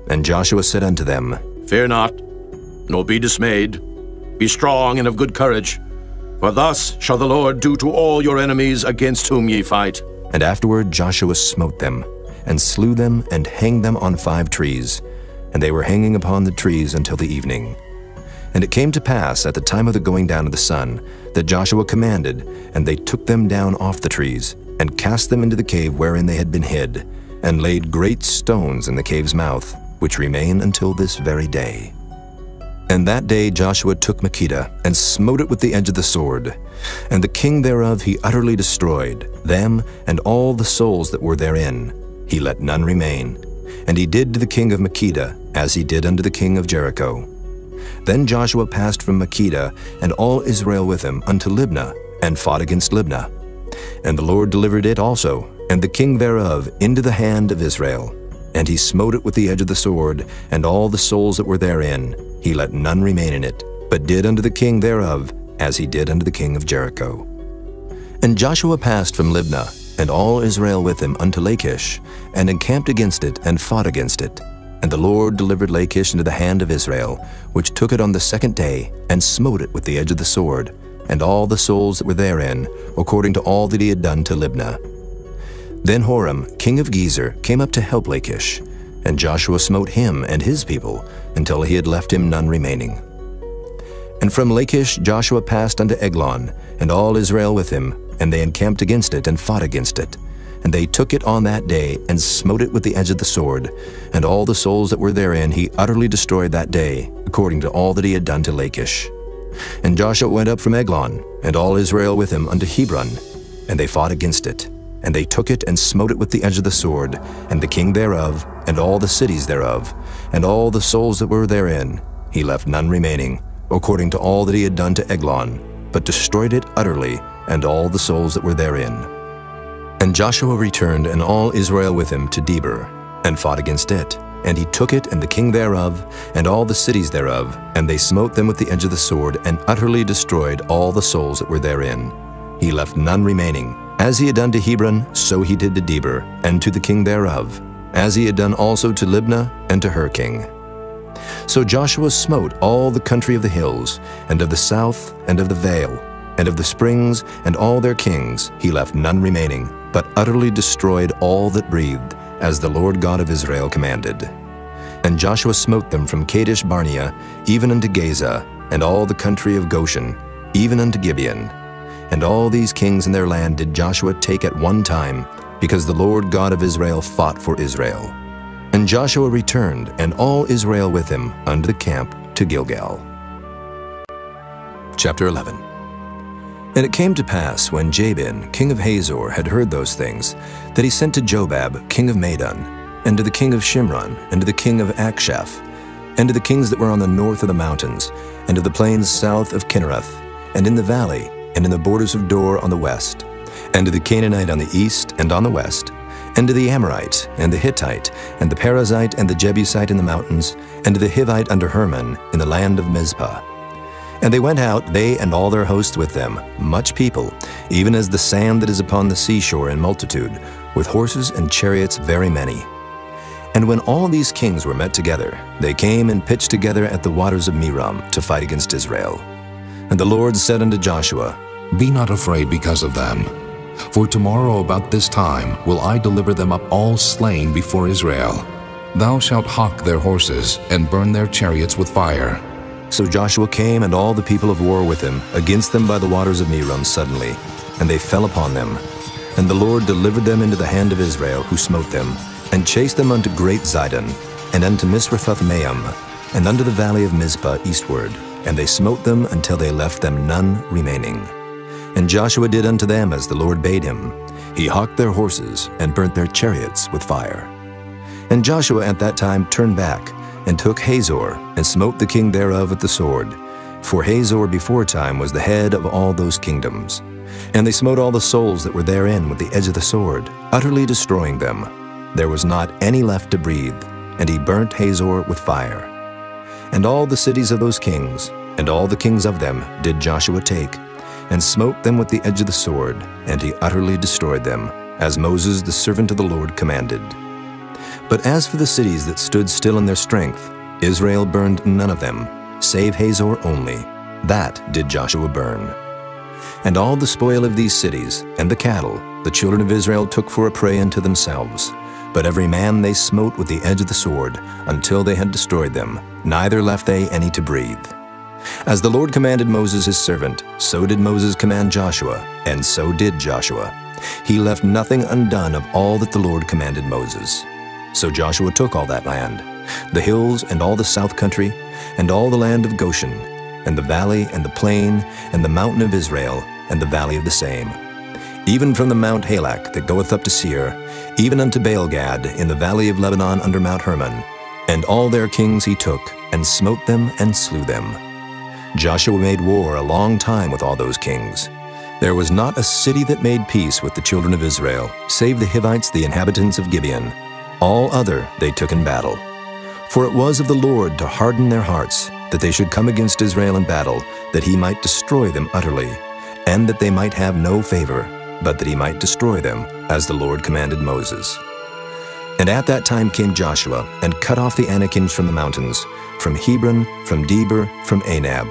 And Joshua said unto them, Fear not, nor be dismayed. Be strong and of good courage. For thus shall the Lord do to all your enemies against whom ye fight. And afterward Joshua smote them, and slew them, and hanged them on 5 trees. And they were hanging upon the trees until the evening. And it came to pass at the time of the going down of the sun, that Joshua commanded, and they took them down off the trees, and cast them into the cave wherein they had been hid, and laid great stones in the cave's mouth, which remain until this very day. And that day Joshua took Makkedah, and smote it with the edge of the sword. And the king thereof he utterly destroyed, them and all the souls that were therein. He let none remain. And he did to the king of Makkedah, as he did unto the king of Jericho. Then Joshua passed from Makkedah, and all Israel with him, unto Libnah, and fought against Libnah. And the Lord delivered it also, and the king thereof, into the hand of Israel. And he smote it with the edge of the sword, and all the souls that were therein. He let none remain in it, but did unto the king thereof, as he did unto the king of Jericho. And Joshua passed from Libnah, and all Israel with him, unto Lachish, and encamped against it, and fought against it. And the Lord delivered Lachish into the hand of Israel, which took it on the 2nd day, and smote it with the edge of the sword, and all the souls that were therein, according to all that he had done to Libnah. Then Horam, king of Gezer, came up to help Lachish, and Joshua smote him and his people, until he had left him none remaining. And from Lachish Joshua passed unto Eglon, and all Israel with him, and they encamped against it, and fought against it. And they took it on that day, and smote it with the edge of the sword, and all the souls that were therein he utterly destroyed that day, according to all that he had done to Lachish. And Joshua went up from Eglon, and all Israel with him, unto Hebron, and they fought against it. And they took it, and smote it with the edge of the sword, and the king thereof, and all the cities thereof, and all the souls that were therein. He left none remaining, according to all that he had done to Eglon, but destroyed it utterly, and all the souls that were therein. And Joshua returned, and all Israel with him, to Debir, and fought against it. And he took it, and the king thereof, and all the cities thereof, and they smote them with the edge of the sword, and utterly destroyed all the souls that were therein. He left none remaining. As he had done to Hebron, so he did to Debir, and to the king thereof, as he had done also to Libnah, and to her king. So Joshua smote all the country of the hills, and of the south, and of the vale, and of the springs, and all their kings. He left none remaining, but utterly destroyed all that breathed, as the Lord God of Israel commanded. And Joshua smote them from Kadesh Barnea, even unto Gaza, and all the country of Goshen, even unto Gibeon. And all these kings in their land did Joshua take at one time, because the Lord God of Israel fought for Israel. And Joshua returned, and all Israel with him, unto the camp to Gilgal. Chapter 11. And it came to pass, when Jabin, king of Hazor, had heard those things, that he sent to Jobab, king of Madon, and to the king of Shimron, and to the king of Akshaph, and to the kings that were on the north of the mountains, and to the plains south of Kinnereth, and in the valley, and in the borders of Dor on the west, and to the Canaanite on the east and on the west, and to the Amorite, and the Hittite, and the Perizzite, and the Jebusite in the mountains, and to the Hivite under Hermon, in the land of Mizpah. And they went out, they and all their hosts with them, much people, even as the sand that is upon the seashore in multitude, with horses and chariots very many. And when all these kings were met together, they came and pitched together at the waters of Merom to fight against Israel. And the Lord said unto Joshua, Be not afraid because of them. For tomorrow about this time will I deliver them up all slain before Israel. Thou shalt hawk their horses, and burn their chariots with fire. So Joshua came, and all the people of war with him, against them by the waters of Merom suddenly, and they fell upon them. And the Lord delivered them into the hand of Israel, who smote them, and chased them unto great Zidon, and unto Misrephoth-maim, and unto the valley of Mizpah eastward. And they smote them until they left them none remaining. And Joshua did unto them as the Lord bade him. He hocked their horses and burnt their chariots with fire. And Joshua at that time turned back and took Hazor and smote the king thereof with the sword. For Hazor beforetime was the head of all those kingdoms. And they smote all the souls that were therein with the edge of the sword, utterly destroying them. There was not any left to breathe, and he burnt Hazor with fire. And all the cities of those kings, and all the kings of them, did Joshua take, and smote them with the edge of the sword, and he utterly destroyed them, as Moses the servant of the Lord commanded. But as for the cities that stood still in their strength, Israel burned none of them, save Hazor only. That did Joshua burn. And all the spoil of these cities, and the cattle, the children of Israel took for a prey unto themselves. But every man they smote with the edge of the sword, until they had destroyed them, neither left they any to breathe. As the Lord commanded Moses his servant, so did Moses command Joshua, and so did Joshua. He left nothing undone of all that the Lord commanded Moses. So Joshua took all that land, the hills and all the south country, and all the land of Goshen, and the valley and the plain, and the mountain of Israel, and the valley of the same, even from the Mount Halak that goeth up to Seir, even unto Baal-gad in the valley of Lebanon under Mount Hermon. And all their kings he took, and smote them and slew them. Joshua made war a long time with all those kings. There was not a city that made peace with the children of Israel, save the Hivites, the inhabitants of Gibeon. All other they took in battle. For it was of the Lord to harden their hearts, that they should come against Israel in battle, that he might destroy them utterly, and that they might have no favor, but that he might destroy them, as the Lord commanded Moses. And at that time came Joshua, and cut off the Anakims from the mountains, from Hebron, from Debir, from Anab,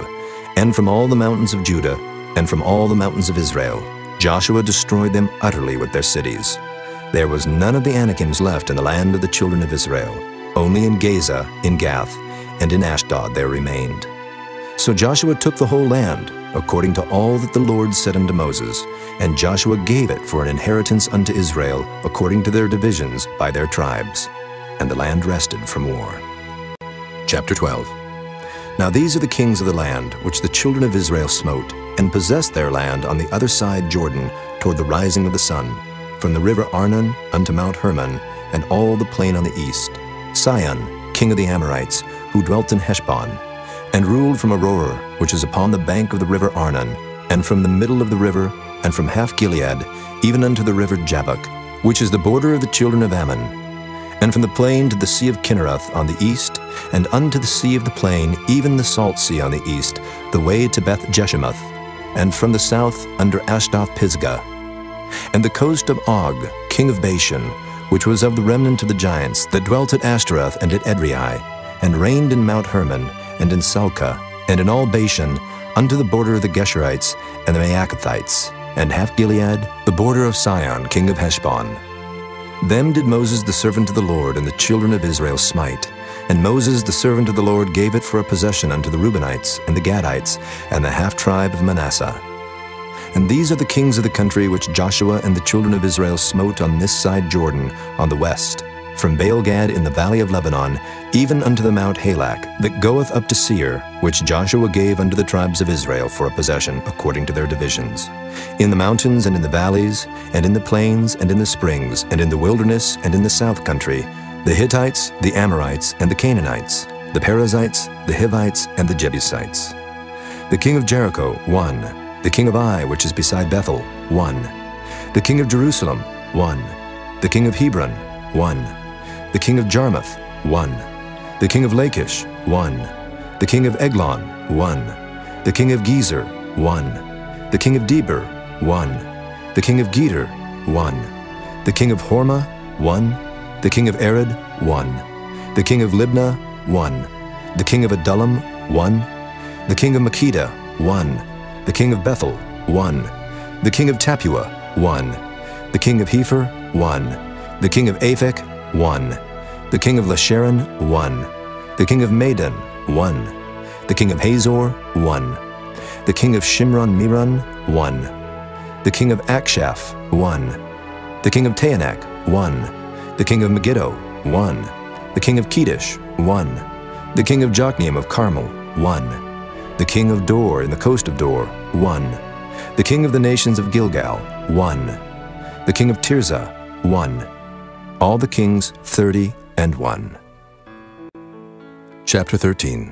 and from all the mountains of Judah, and from all the mountains of Israel. Joshua destroyed them utterly with their cities. There was none of the Anakims left in the land of the children of Israel. Only in Gaza, in Gath, and in Ashdod there remained. So Joshua took the whole land, according to all that the Lord said unto Moses, and Joshua gave it for an inheritance unto Israel, according to their divisions by their tribes. And the land rested from war. Chapter 12. Now these are the kings of the land, which the children of Israel smote, and possessed their land on the other side Jordan, toward the rising of the sun, from the river Arnon unto Mount Hermon, and all the plain on the east. Sihon, king of the Amorites, who dwelt in Heshbon, and ruled from Aroer, which is upon the bank of the river Arnon, and from the middle of the river, and from half Gilead, even unto the river Jabbok, which is the border of the children of Ammon, and from the plain to the sea of Kinnereth on the east, and unto the sea of the plain, even the salt sea on the east, the way to Beth Jeshemoth, and from the south under Ashdoth Pisgah, and the coast of Og, king of Bashan, which was of the remnant of the giants, that dwelt at Ashtaroth and at Edrei, and reigned in Mount Hermon, and in Salcah, and in all Bashan, unto the border of the Geshurites and the Maacathites, and half Gilead, the border of Sihon, king of Heshbon. Them did Moses the servant of the Lord and the children of Israel smite. And Moses the servant of the Lord gave it for a possession unto the Reubenites, and the Gadites, and the half-tribe of Manasseh. And these are the kings of the country which Joshua and the children of Israel smote on this side Jordan, on the west, from Baal-gad in the valley of Lebanon, even unto the Mount Halak, that goeth up to Seir, which Joshua gave unto the tribes of Israel for a possession, according to their divisions. In the mountains and in the valleys, and in the plains and in the springs, and in the wilderness and in the south country, the Hittites, the Amorites, and the Canaanites, the Perizzites, the Hivites, and the Jebusites. The king of Jericho, 1. The king of Ai, which is beside Bethel, 1. The king of Jerusalem, 1. The king of Hebron, 1. The king of Jarmuth, 1. The king of Lachish, 1. The king of Eglon, 1. The king of Gezer, 1. The king of Debir, 1. The king of Geder, 1. The king of Hormah, 1. The king of Arad, 1. The king of Libnah, 1. The king of Adullam, 1. The king of Makkedah, 1. The king of Bethel, 1. The king of Tappuah, 1. The king of Hepher, 1. The king of Aphek, 1. The king of Lasharon, 1. The king of Madon, 1. The king of Hazor, 1. The king of Shimron-Meron, 1. The king of Akshaph, 1. The king of Taanach, 1. The king of Megiddo, 1. The king of Kedesh, 1. The king of Jokneam of Carmel, 1. The king of Dor in the coast of Dor, 1. The king of the nations of Gilgal, 1. The king of Tirzah, 1. All the kings, 30 and 1. Chapter 13.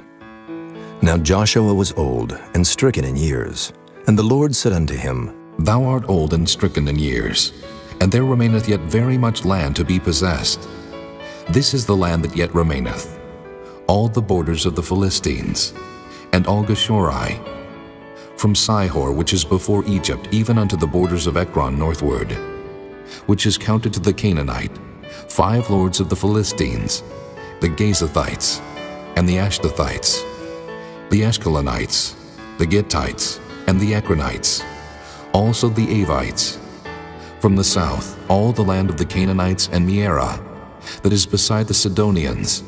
Now Joshua was old and stricken in years, and the Lord said unto him, Thou art old and stricken in years, and there remaineth yet very much land to be possessed. This is the land that yet remaineth, all the borders of the Philistines, and all Geshuri, from Sihor, which is before Egypt, even unto the borders of Ekron northward, which is counted to the Canaanite, 5 lords of the Philistines, the Gazathites, and the Ashdothites, the Ashkelonites, the Gittites, and the Ekronites, also the Avites. From the south, all the land of the Canaanites and Mearah, that is beside the Sidonians,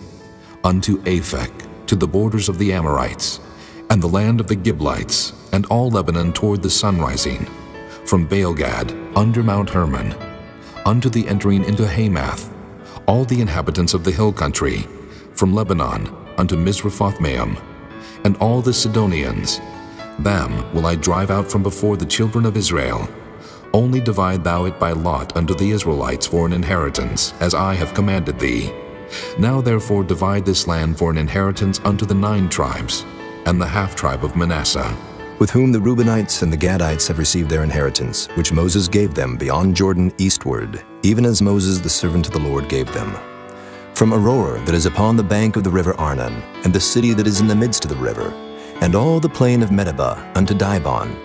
unto Aphek, to the borders of the Amorites, and the land of the Giblites, and all Lebanon toward the sunrising, from Baalgad, under Mount Hermon, unto the entering into Hamath, all the inhabitants of the hill country, from Lebanon unto Misrephothmaim, and all the Sidonians. Them will I drive out from before the children of Israel. Only divide thou it by lot unto the Israelites for an inheritance, as I have commanded thee. Now therefore divide this land for an inheritance unto the 9 tribes, and the half-tribe of Manasseh, with whom the Reubenites and the Gadites have received their inheritance, which Moses gave them beyond Jordan eastward, even as Moses the servant of the Lord gave them. From Aroer that is upon the bank of the river Arnon, and the city that is in the midst of the river, and all the plain of Medeba unto Dibon,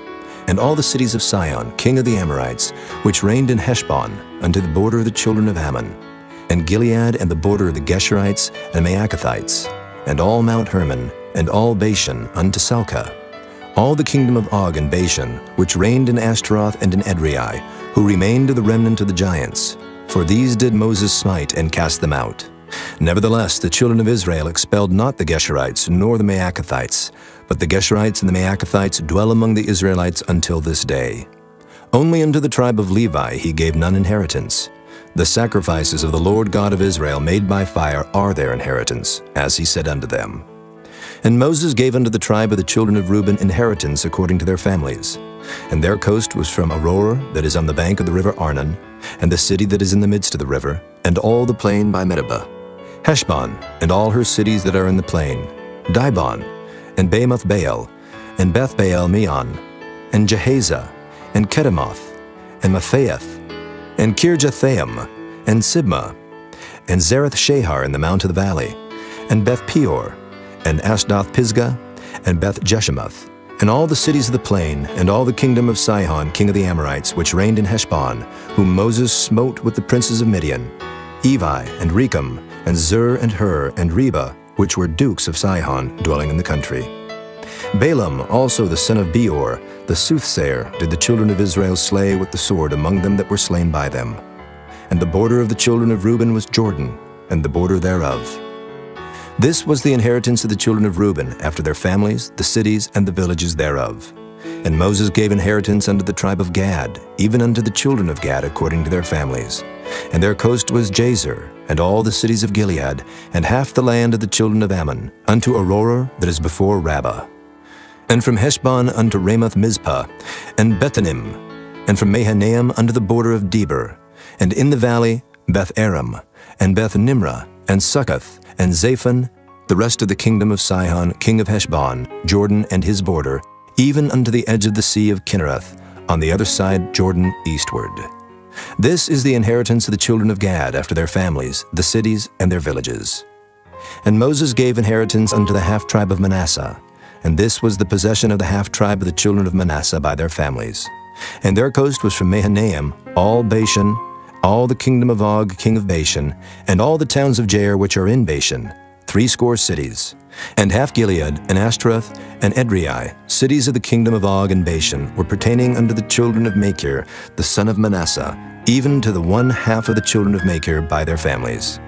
and all the cities of Sihon, king of the Amorites, which reigned in Heshbon, unto the border of the children of Ammon, and Gilead and the border of the Geshurites and Maacathites, and all Mount Hermon, and all Bashan unto Salcah, all the kingdom of Og and Bashan, which reigned in Ashtaroth and in Edrei, who remained of the remnant of the giants. For these did Moses smite and cast them out. Nevertheless, the children of Israel expelled not the Geshurites nor the Maacathites, but the Geshurites and the Maacathites dwell among the Israelites until this day. Only unto the tribe of Levi he gave none inheritance. The sacrifices of the Lord God of Israel made by fire are their inheritance, as he said unto them. And Moses gave unto the tribe of the children of Reuben inheritance according to their families. And their coast was from Aroer that is on the bank of the river Arnon, and the city that is in the midst of the river, and all the plain by Medeba, Heshbon, and all her cities that are in the plain, Dibon, and Bamoth Baal, and Beth Baal Meon, and Jehaza, and Kedemoth, and Maphaath, and Kirjathaim, and Sibmah, and Zareth Shahar in the mount of the valley, and Beth Peor, and Ashdoth Pisgah, and Beth Jeshemoth, and all the cities of the plain, and all the kingdom of Sihon king of the Amorites, which reigned in Heshbon, whom Moses smote with the princes of Midian, Evi, and Rechem, and Zur, and Hur, and Reba, which were dukes of Sihon, dwelling in the country. Balaam also the son of Beor, the soothsayer, did the children of Israel slay with the sword among them that were slain by them. And the border of the children of Reuben was Jordan, and the border thereof. This was the inheritance of the children of Reuben, after their families, the cities, and the villages thereof. And Moses gave inheritance unto the tribe of Gad, even unto the children of Gad according to their families. And their coast was Jazer, and all the cities of Gilead, and half the land of the children of Ammon, unto Aroer that is before Rabbah. And from Heshbon unto Ramoth Mizpah, and Bethanim, and from Mahanaim unto the border of Debir, and in the valley Beth Aram, and Beth Nimrah, and Succoth, and Zaphon, the rest of the kingdom of Sihon, king of Heshbon, Jordan and his border, even unto the edge of the sea of Kinnereth, on the other side Jordan eastward. This is the inheritance of the children of Gad after their families, the cities, and their villages. And Moses gave inheritance unto the half-tribe of Manasseh, and this was the possession of the half-tribe of the children of Manasseh by their families. And their coast was from Mahanaim, all Bashan, all the kingdom of Og, king of Bashan, and all the towns of Jair which are in Bashan, 80 cities, and half Gilead, and Ashtaroth, and Edrei, cities of the kingdom of Og and Bashan, were pertaining unto the children of Machir, the son of Manasseh, even to the 1/2 of the children of Machir by their families.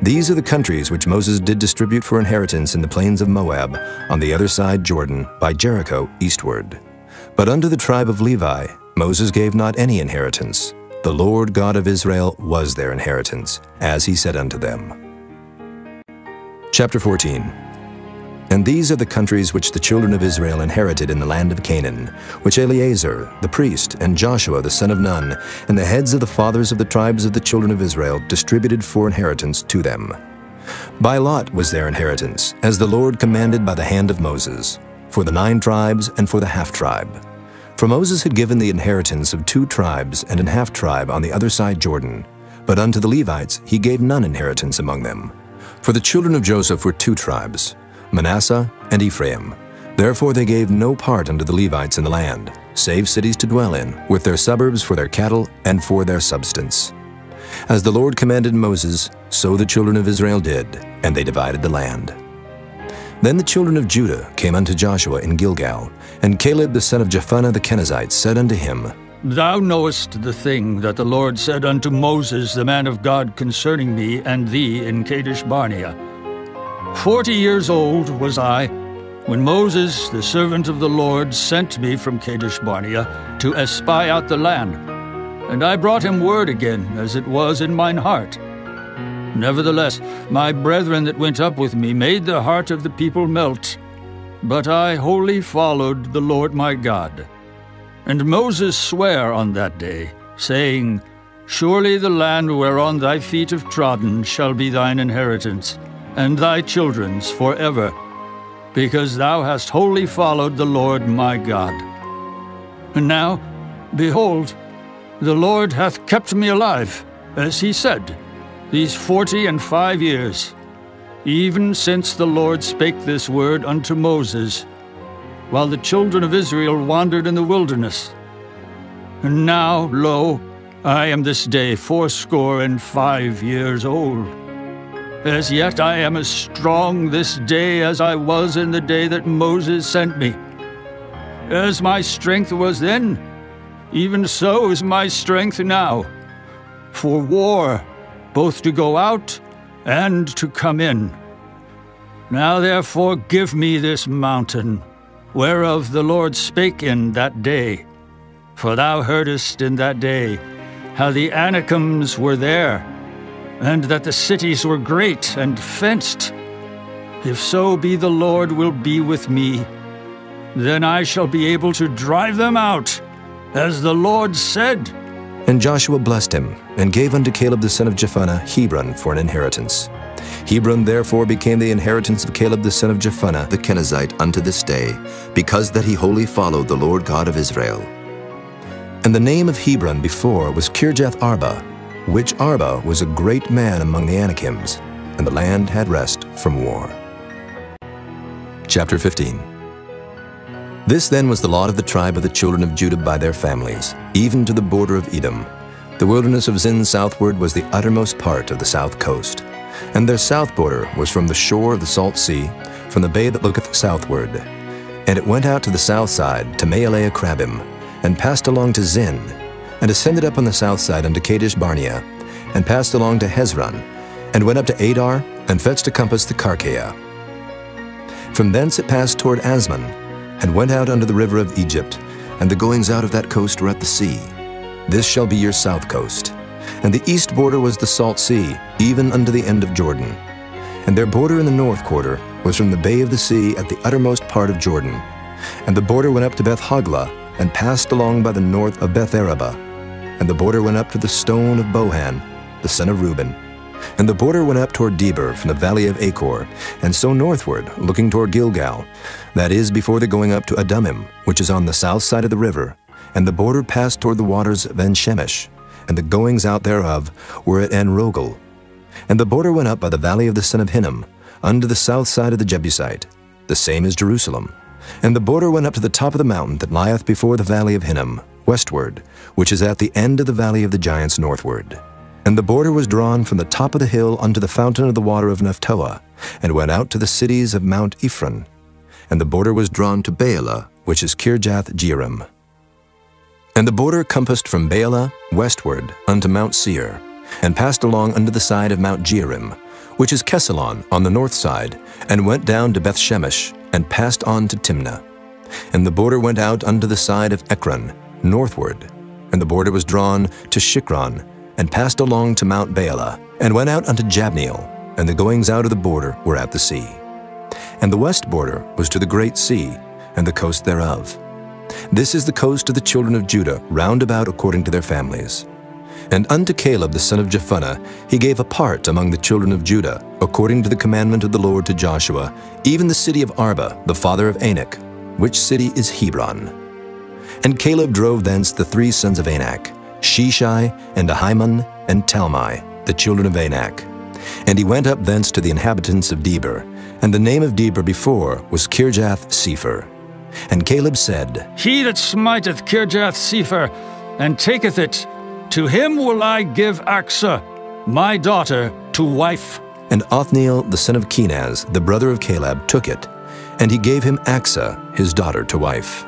These are the countries which Moses did distribute for inheritance in the plains of Moab, on the other side Jordan, by Jericho eastward. But unto the tribe of Levi Moses gave not any inheritance. The Lord God of Israel was their inheritance, as he said unto them. Chapter 14. And these are the countries which the children of Israel inherited in the land of Canaan, which Eleazar the priest and Joshua the son of Nun, and the heads of the fathers of the tribes of the children of Israel distributed for inheritance to them. By lot was their inheritance, as the Lord commanded by the hand of Moses, for the 9 tribes and for the half-tribe. For Moses had given the inheritance of 2 tribes and an half-tribe on the other side Jordan, but unto the Levites he gave none inheritance among them. For the children of Joseph were 2 tribes, Manasseh and Ephraim. Therefore they gave no part unto the Levites in the land, save cities to dwell in, with their suburbs for their cattle and for their substance. As the Lord commanded Moses, so the children of Israel did, and they divided the land. Then the children of Judah came unto Joshua in Gilgal, and Caleb the son of Jephunneh the Kenizzite said unto him, Thou knowest the thing that the Lord said unto Moses the man of God concerning me and thee in Kadesh Barnea. 40 years old was I, when Moses, the servant of the Lord, sent me from Kadesh Barnea to espy out the land. And I brought him word again, as it was in mine heart. Nevertheless, my brethren that went up with me made the heart of the people melt. But I wholly followed the Lord my God. And Moses sware on that day, saying, Surely the land whereon thy feet have trodden shall be thine inheritance, and thy children's forever, because thou hast wholly followed the Lord my God. And now, behold, the Lord hath kept me alive, as he said, these 45 years, even since the Lord spake this word unto Moses, while the children of Israel wandered in the wilderness. And now, lo, I am this day 85 years old. As yet I am as strong this day as I was in the day that Moses sent me. As my strength was then, even so is my strength now, for war, both to go out and to come in. Now therefore give me this mountain, whereof the Lord spake in that day. For thou heardest in that day how the Anakims were there, and that the cities were great and fenced. If so be the Lord will be with me, then I shall be able to drive them out, as the Lord said. And Joshua blessed him, and gave unto Caleb the son of Jephunneh Hebron for an inheritance. Hebron therefore became the inheritance of Caleb the son of Jephunneh the Kenizzite unto this day, because that he wholly followed the Lord God of Israel. And the name of Hebron before was Kirjath Arba, which Arba was a great man among the Anakims, and the land had rest from war. Chapter 15. This then was the lot of the tribe of the children of Judah by their families, even to the border of Edom. The wilderness of Zin southward was the uttermost part of the south coast, and their south border was from the shore of the salt sea, from the bay that looketh southward. And it went out to the south side, to Maelea Krabim, and passed along to Zin, and ascended up on the south side unto Kadesh Barnea, and passed along to Hezron, and went up to Adar, and fetched to compass the Karkea. From thence it passed toward Asmon, and went out unto the river of Egypt, and the goings out of that coast were at the sea. This shall be your south coast. And the east border was the salt sea, even unto the end of Jordan. And their border in the north quarter was from the bay of the sea at the uttermost part of Jordan. And the border went up to Beth Hoglah, and passed along by the north of Beth Araba. And the border went up to the stone of Bohan, the son of Reuben. And the border went up toward Debir from the valley of Achor, and so northward, looking toward Gilgal, that is, before the going up to Adumim, which is on the south side of the river. And the border passed toward the waters of En-Shemesh, and the goings out thereof were at En-Rogel. And the border went up by the valley of the son of Hinnom, unto the south side of the Jebusite, the same as Jerusalem. And the border went up to the top of the mountain that lieth before the valley of Hinnom, westward, which is at the end of the valley of the giants northward. And the border was drawn from the top of the hill unto the fountain of the water of Nephtoah, and went out to the cities of Mount Ephron. And the border was drawn to Baalah, which is Kirjath Jearim. And the border compassed from Baalah westward unto Mount Seir, and passed along unto the side of Mount Jearim, which is Kesalon on the north side, and went down to Beth Shemesh, and passed on to Timnah. And the border went out unto the side of Ekron, northward. And the border was drawn to Shikron, and passed along to Mount Baalah, and went out unto Jabneel, and the goings out of the border were at the sea. And the west border was to the great sea, and the coast thereof. This is the coast of the children of Judah, round about according to their families. And unto Caleb the son of Jephunneh he gave a part among the children of Judah, according to the commandment of the Lord to Joshua, even the city of Arba, the father of Anak, which city is Hebron. And Caleb drove thence the 3 sons of Anak, Sheshai, and Ahiman, and Talmai, the children of Anak. And he went up thence to the inhabitants of Debir, and the name of Debir before was Kirjath-Sepher. And Caleb said, He that smiteth Kirjath-Sepher, and taketh it, to him will I give Achsah, my daughter, to wife. And Othniel the son of Kenaz, the brother of Caleb, took it, and he gave him Achsah, his daughter, to wife.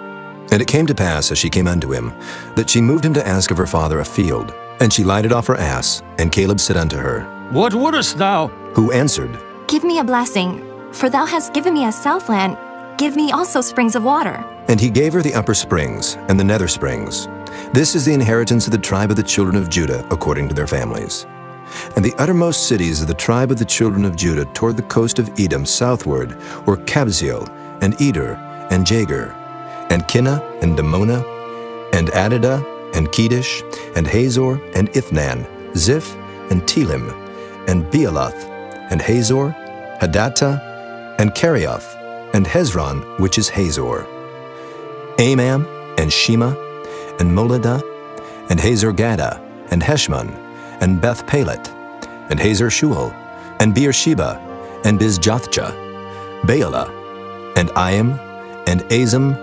And it came to pass, as she came unto him, that she moved him to ask of her father a field. And she lighted off her ass, and Caleb said unto her, What wouldest thou? Who answered, Give me a blessing, for thou hast given me a southland. Give me also springs of water. And he gave her the upper springs, and the nether springs. This is the inheritance of the tribe of the children of Judah, according to their families. And the uttermost cities of the tribe of the children of Judah toward the coast of Edom southward were Kabzeel, and Eder, and Jagur, and Kinnah, and Damona, and Adadah, and Kedesh, and Hazor, and Ithnan, Ziph, and Telim, and Bealoth, and Hazor, Hadattah, and Kerioth, and Hezron, which is Hazor, Amam, and Shema, and Moladah, and Hazar-Gadah, and Heshmon, and Beth-Pelet, and Hazar-Shual, and Beersheba, and Bizjothjah, Baalah, and Iam, and Azim,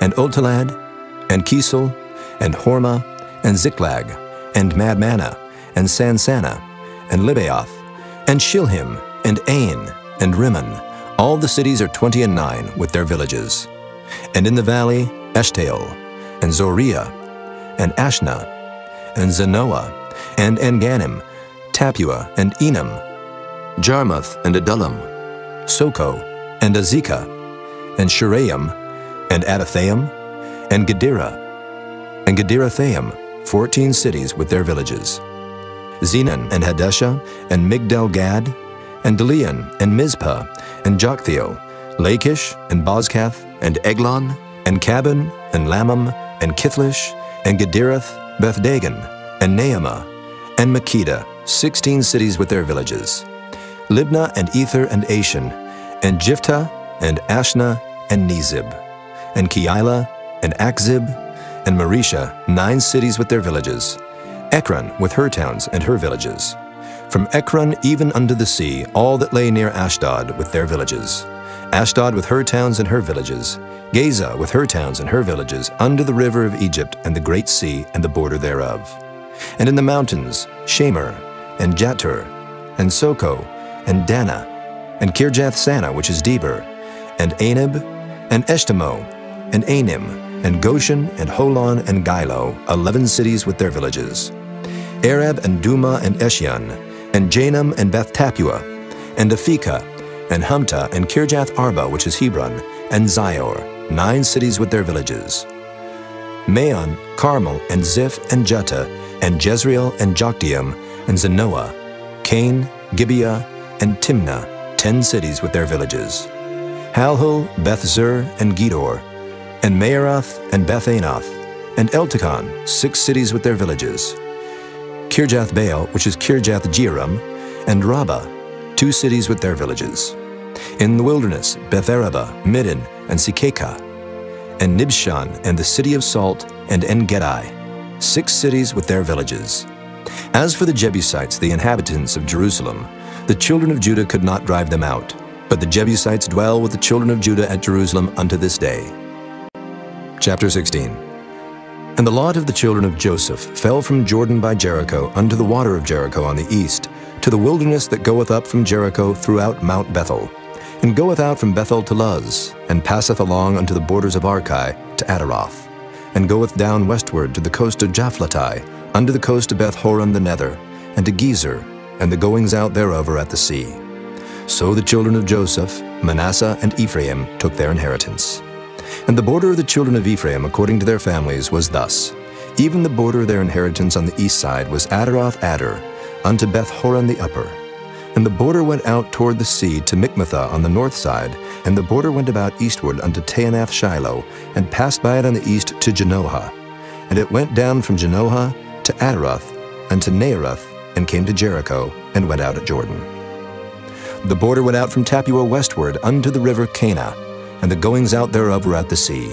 and Ultalad, and Kisel, and Hormah, and Ziklag, and Madmanah, and Sansannah, and Libaoth, and Shilhim, and Ain, and Rimmon. All the cities are 29 with their villages. And in the valley, Eshtaol, and Zoriah, and Ashna, and Zanoah, and Enganim, Tapua, and Enam, Jarmuth, and Adullam, Soko, and Azekah, and Shuraim, and Adathaim, and Gederathaim, 14 cities with their villages. Zenan, and Hadeshah, and Migdal-Gad, and Delian, and Mizpah, and Joktheel, Lachish, and Bozkath, and Eglon, and Cabin, and Lamam, and Kithlish, and Gederath, Beth-Dagon, and Naamah, and Makkedah, 16 cities with their villages. Libnah, and Ether, and Ashan, and Jiphthah, and Ashna, and Nezib, and Keilah, and Akzib, and Marisha, 9 cities with their villages. Ekron with her towns and her villages. From Ekron even unto the sea, all that lay near Ashdod with their villages. Ashdod with her towns and her villages. Gaza with her towns and her villages, under the river of Egypt and the great sea and the border thereof. And in the mountains, Shamer, and Jatur, and Soko, and Dana, and Kirjath-Sanah, which is Debir, and Anab, and Eshtemoh, and Anim, and Goshen, and Holon, and Gilo, 11 cities with their villages. Arab, and Duma, and Eshion, and Janam, and Beth-Tapua, and Aphekah, and Humta, and Kirjath-Arba, which is Hebron, and Zior, 9 cities with their villages. Maon, Carmel, and Ziph, and Juttah, and Jezreel, and Jokdeam, and Zanoah, Cain, Gibeah, and Timnah, 10 cities with their villages. Halhul, Beth-Zur, and Gedor, and Maaroth, and Beth-Anath, and Eltekon, 6 cities with their villages. Kirjath-Baal, which is Kirjath-Jearim, and Rabbah, 2 cities with their villages. In the wilderness, Beth-Araba, Middin, and Sikekah, and Nibshan, and the city of Salt, and En-Gedi, 6 cities with their villages. As for the Jebusites, the inhabitants of Jerusalem, the children of Judah could not drive them out, but the Jebusites dwell with the children of Judah at Jerusalem unto this day. Chapter 16. And the lot of the children of Joseph fell from Jordan by Jericho unto the water of Jericho on the east, to the wilderness that goeth up from Jericho throughout Mount Bethel, and goeth out from Bethel to Luz, and passeth along unto the borders of Archi to Adaroth, and goeth down westward to the coast of Japhlatai, unto the coast of Beth-horon the nether, and to Gezer, and the goings out thereof are at the sea. So the children of Joseph, Manasseh, and Ephraim took their inheritance. And the border of the children of Ephraim according to their families was thus. Even the border of their inheritance on the east side was Adaroth-Adar, unto Beth-horon the upper. And the border went out toward the sea to Michmetha on the north side, and the border went about eastward unto Taanath Shiloh, and passed by it on the east to Janohah. And it went down from Janohah to Adaroth, and to Naarath, and came to Jericho, and went out at Jordan. The border went out from Tappuah westward unto the river Cana, and the goings out thereof were at the sea.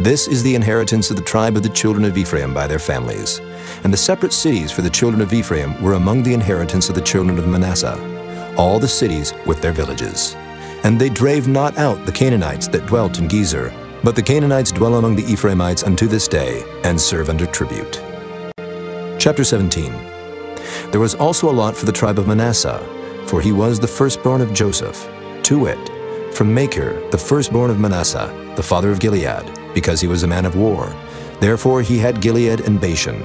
This is the inheritance of the tribe of the children of Ephraim by their families. And the separate cities for the children of Ephraim were among the inheritance of the children of Manasseh, all the cities with their villages. And they drave not out the Canaanites that dwelt in Gezer, but the Canaanites dwell among the Ephraimites unto this day, and serve under tribute. Chapter 17. There was also a lot for the tribe of Manasseh, for he was the firstborn of Joseph, to wit, from Machir, the firstborn of Manasseh, the father of Gilead, because he was a man of war. Therefore he had Gilead and Bashan.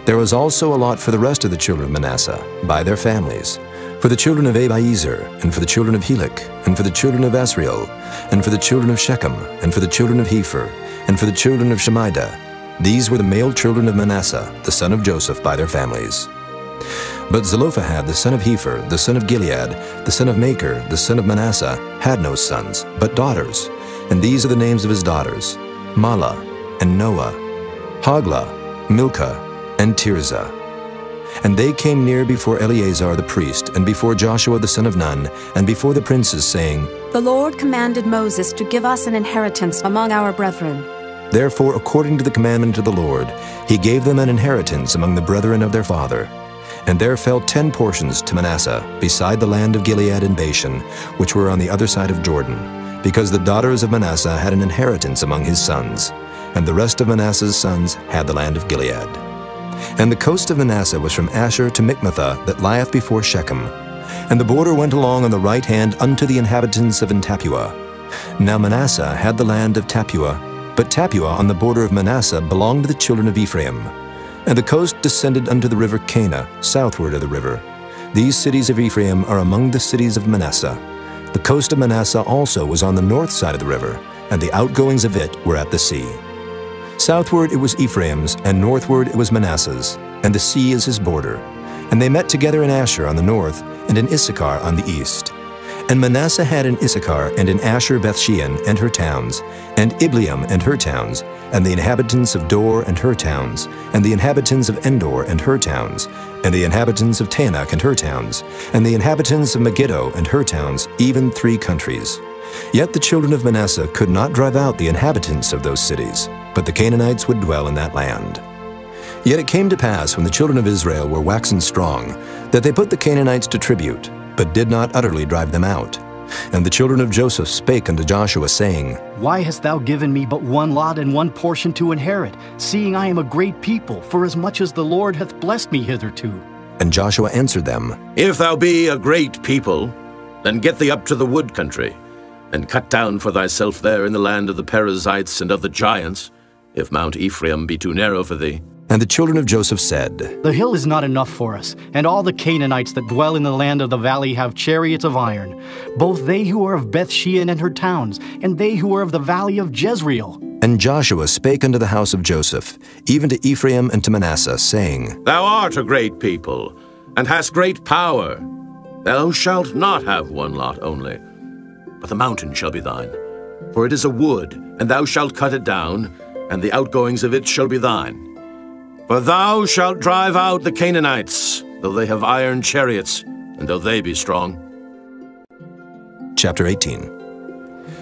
There was also a lot for the rest of the children of Manasseh, by their families, for the children of Abiezer, and for the children of Helek, and for the children of Asriel, and for the children of Shechem, and for the children of Hepher, and for the children of Shemida. These were the male children of Manasseh, the son of Joseph, by their families. But Zelophehad, the son of Hepher, the son of Gilead, the son of Machir, the son of Manasseh, had no sons, but daughters. And these are the names of his daughters: Mahlah, and Noah, Hoglah, Milcah, and Tirzah. And they came near before Eleazar the priest, and before Joshua the son of Nun, and before the princes, saying, The Lord commanded Moses to give us an inheritance among our brethren. Therefore, according to the commandment of the Lord, he gave them an inheritance among the brethren of their father. And there fell 10 portions to Manasseh, beside the land of Gilead and Bashan, which were on the other side of Jordan, because the daughters of Manasseh had an inheritance among his sons, and the rest of Manasseh's sons had the land of Gilead. And the coast of Manasseh was from Asher to Michmetha, that lieth before Shechem. And the border went along on the right hand unto the inhabitants of Tappuah. Now Manasseh had the land of Tappuah, but Tappuah on the border of Manasseh belonged to the children of Ephraim. And the coast descended unto the river Cana, southward of the river. These cities of Ephraim are among the cities of Manasseh. The coast of Manasseh also was on the north side of the river, and the outgoings of it were at the sea. Southward it was Ephraim's, and northward it was Manasseh's, and the sea is his border. And they met together in Asher on the north, and in Issachar on the east. And Manasseh had in Issachar and in Asher Bethshean and her towns, and Ibleam and her towns, and the inhabitants of Dor and her towns, and the inhabitants of Endor and her towns, and the inhabitants of Taanach and her towns, and the inhabitants of Megiddo and her towns, even 3 countries. Yet the children of Manasseh could not drive out the inhabitants of those cities, but the Canaanites would dwell in that land. Yet it came to pass, when the children of Israel were waxen strong, that they put the Canaanites to tribute, but did not utterly drive them out. And the children of Joseph spake unto Joshua, saying, Why hast thou given me but one lot and one portion to inherit, seeing I am a great people, forasmuch as the Lord hath blessed me hitherto? And Joshua answered them, If thou be a great people, then get thee up to the wood country, and cut down for thyself there in the land of the Perizzites and of the giants, if Mount Ephraim be too narrow for thee. And the children of Joseph said, The hill is not enough for us, and all the Canaanites that dwell in the land of the valley have chariots of iron, both they who are of Bethshean and her towns, and they who are of the valley of Jezreel. And Joshua spake unto the house of Joseph, even to Ephraim and to Manasseh, saying, Thou art a great people, and hast great power. Thou shalt not have one lot only, but the mountain shall be thine. For it is a wood, and thou shalt cut it down, and the outgoings of it shall be thine. For thou shalt drive out the Canaanites, though they have iron chariots, and though they be strong. Chapter 18.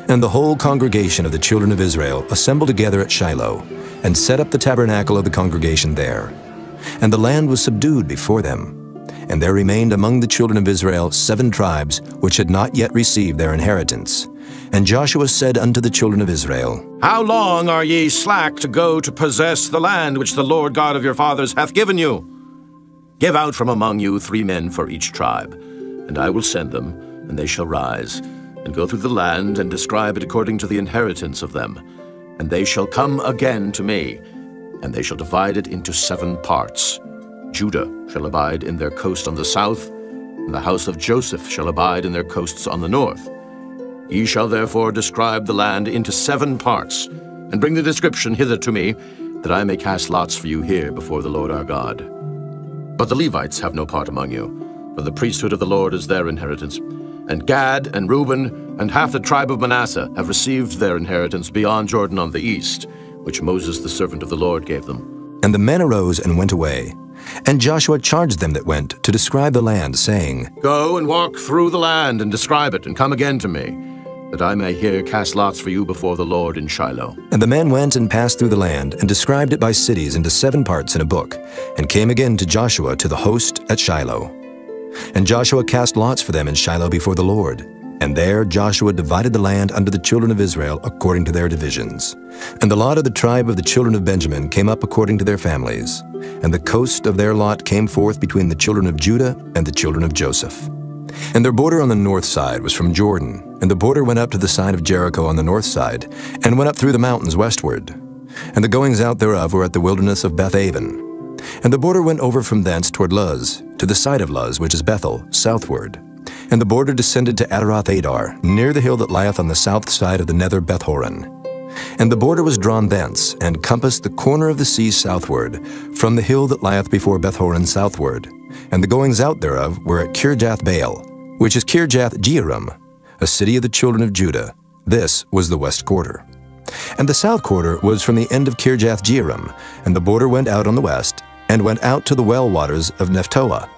And the whole congregation of the children of Israel assembled together at Shiloh, and set up the tabernacle of the congregation there. And the land was subdued before them. And there remained among the children of Israel 7 tribes, which had not yet received their inheritance. And Joshua said unto the children of Israel, How long are ye slack to go to possess the land which the Lord God of your fathers hath given you? Give out from among you 3 men for each tribe, and I will send them, and they shall rise, and go through the land, and describe it according to the inheritance of them. And they shall come again to me, and they shall divide it into 7 parts. Judah shall abide in their coast on the south, and the house of Joseph shall abide in their coasts on the north. Ye shall therefore describe the land into 7 parts, and bring the description hither to me, that I may cast lots for you here before the Lord our God. But the Levites have no part among you, for the priesthood of the Lord is their inheritance. And Gad and Reuben and half the tribe of Manasseh have received their inheritance beyond Jordan on the east, which Moses the servant of the Lord gave them. And the men arose and went away. And Joshua charged them that went to describe the land, saying, Go and walk through the land and describe it, and come again to me, that I may here cast lots for you before the Lord in Shiloh. And the men went and passed through the land, and described it by cities into 7 parts in a book, and came again to Joshua to the host at Shiloh. And Joshua cast lots for them in Shiloh before the Lord. And there Joshua divided the land unto the children of Israel according to their divisions. And the lot of the tribe of the children of Benjamin came up according to their families. And the coast of their lot came forth between the children of Judah and the children of Joseph. And their border on the north side was from Jordan, and the border went up to the side of Jericho on the north side, and went up through the mountains westward. And the goings out thereof were at the wilderness of Beth-aven. And the border went over from thence toward Luz, to the side of Luz, which is Bethel, southward. And the border descended to Adaroth-adar, near the hill that lieth on the south side of the nether Beth-horon. And the border was drawn thence, and compassed the corner of the sea southward, from the hill that lieth before Beth-horon southward. And the goings out thereof were at Kirjath-baal, which is Kirjath-jearim, a city of the children of Judah. This was the west quarter. And the south quarter was from the end of Kirjath-jearim, and the border went out on the west, and went out to the well waters of Nephtoah.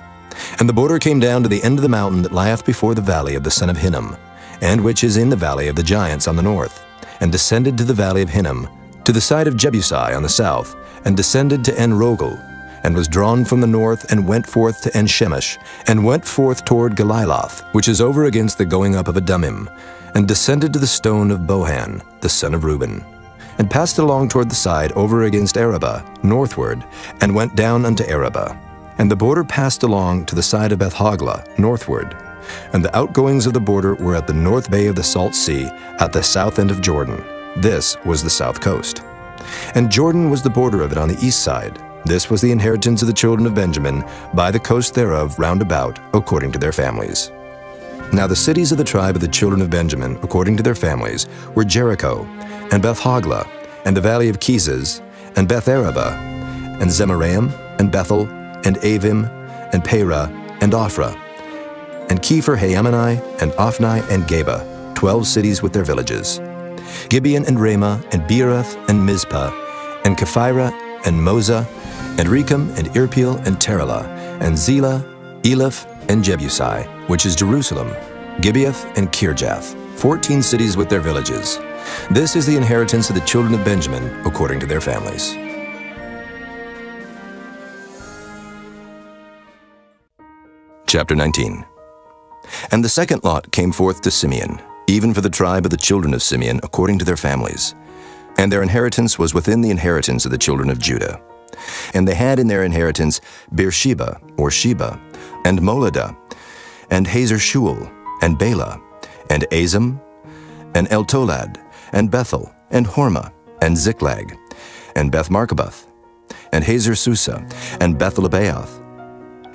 And the border came down to the end of the mountain that lieth before the valley of the son of Hinnom, and which is in the valley of the giants on the north, and descended to the valley of Hinnom, to the side of Jebusai on the south, and descended to En-rogel, and was drawn from the north, and went forth to En-shemesh, and went forth toward Galiloth, which is over against the going up of Adumim, and descended to the stone of Bohan, the son of Reuben, and passed along toward the side over against Arabah, northward, and went down unto Arabah. And the border passed along to the side of Beth-hoglah, northward. And the outgoings of the border were at the north bay of the Salt Sea, at the south end of Jordan. This was the south coast. And Jordan was the border of it on the east side. This was the inheritance of the children of Benjamin, by the coast thereof round about, according to their families. Now the cities of the tribe of the children of Benjamin, according to their families, were Jericho, and Beth-hoglah, and the valley of Keziz, and Beth-arabah, and Zemaraim, and Bethel, and Avim, and Perah, and Ophrah, and Kepher-haamani, and Ophni, and Geba, 12 cities with their villages. Gibeon, and Ramah, and Beeroth, and Mizpah, and Kephirah, and Moza, and Rechem, and Irpeel, and Terah, and Zelah, Eleph, and Jebusai, which is Jerusalem, Gibeath, and Kirjath, 14 cities with their villages. This is the inheritance of the children of Benjamin, according to their families. Chapter 19. And the second lot came forth to Simeon, even for the tribe of the children of Simeon, according to their families. And their inheritance was within the inheritance of the children of Judah. And they had in their inheritance Beersheba, or Sheba, and Moladah, and Hazer-shual, and Bela, and Azam, and Eltolad, and Bethel, and Hormah, and Ziklag, and Beth-marcaboth, and Hazer-susa, and Beth-lebaoth,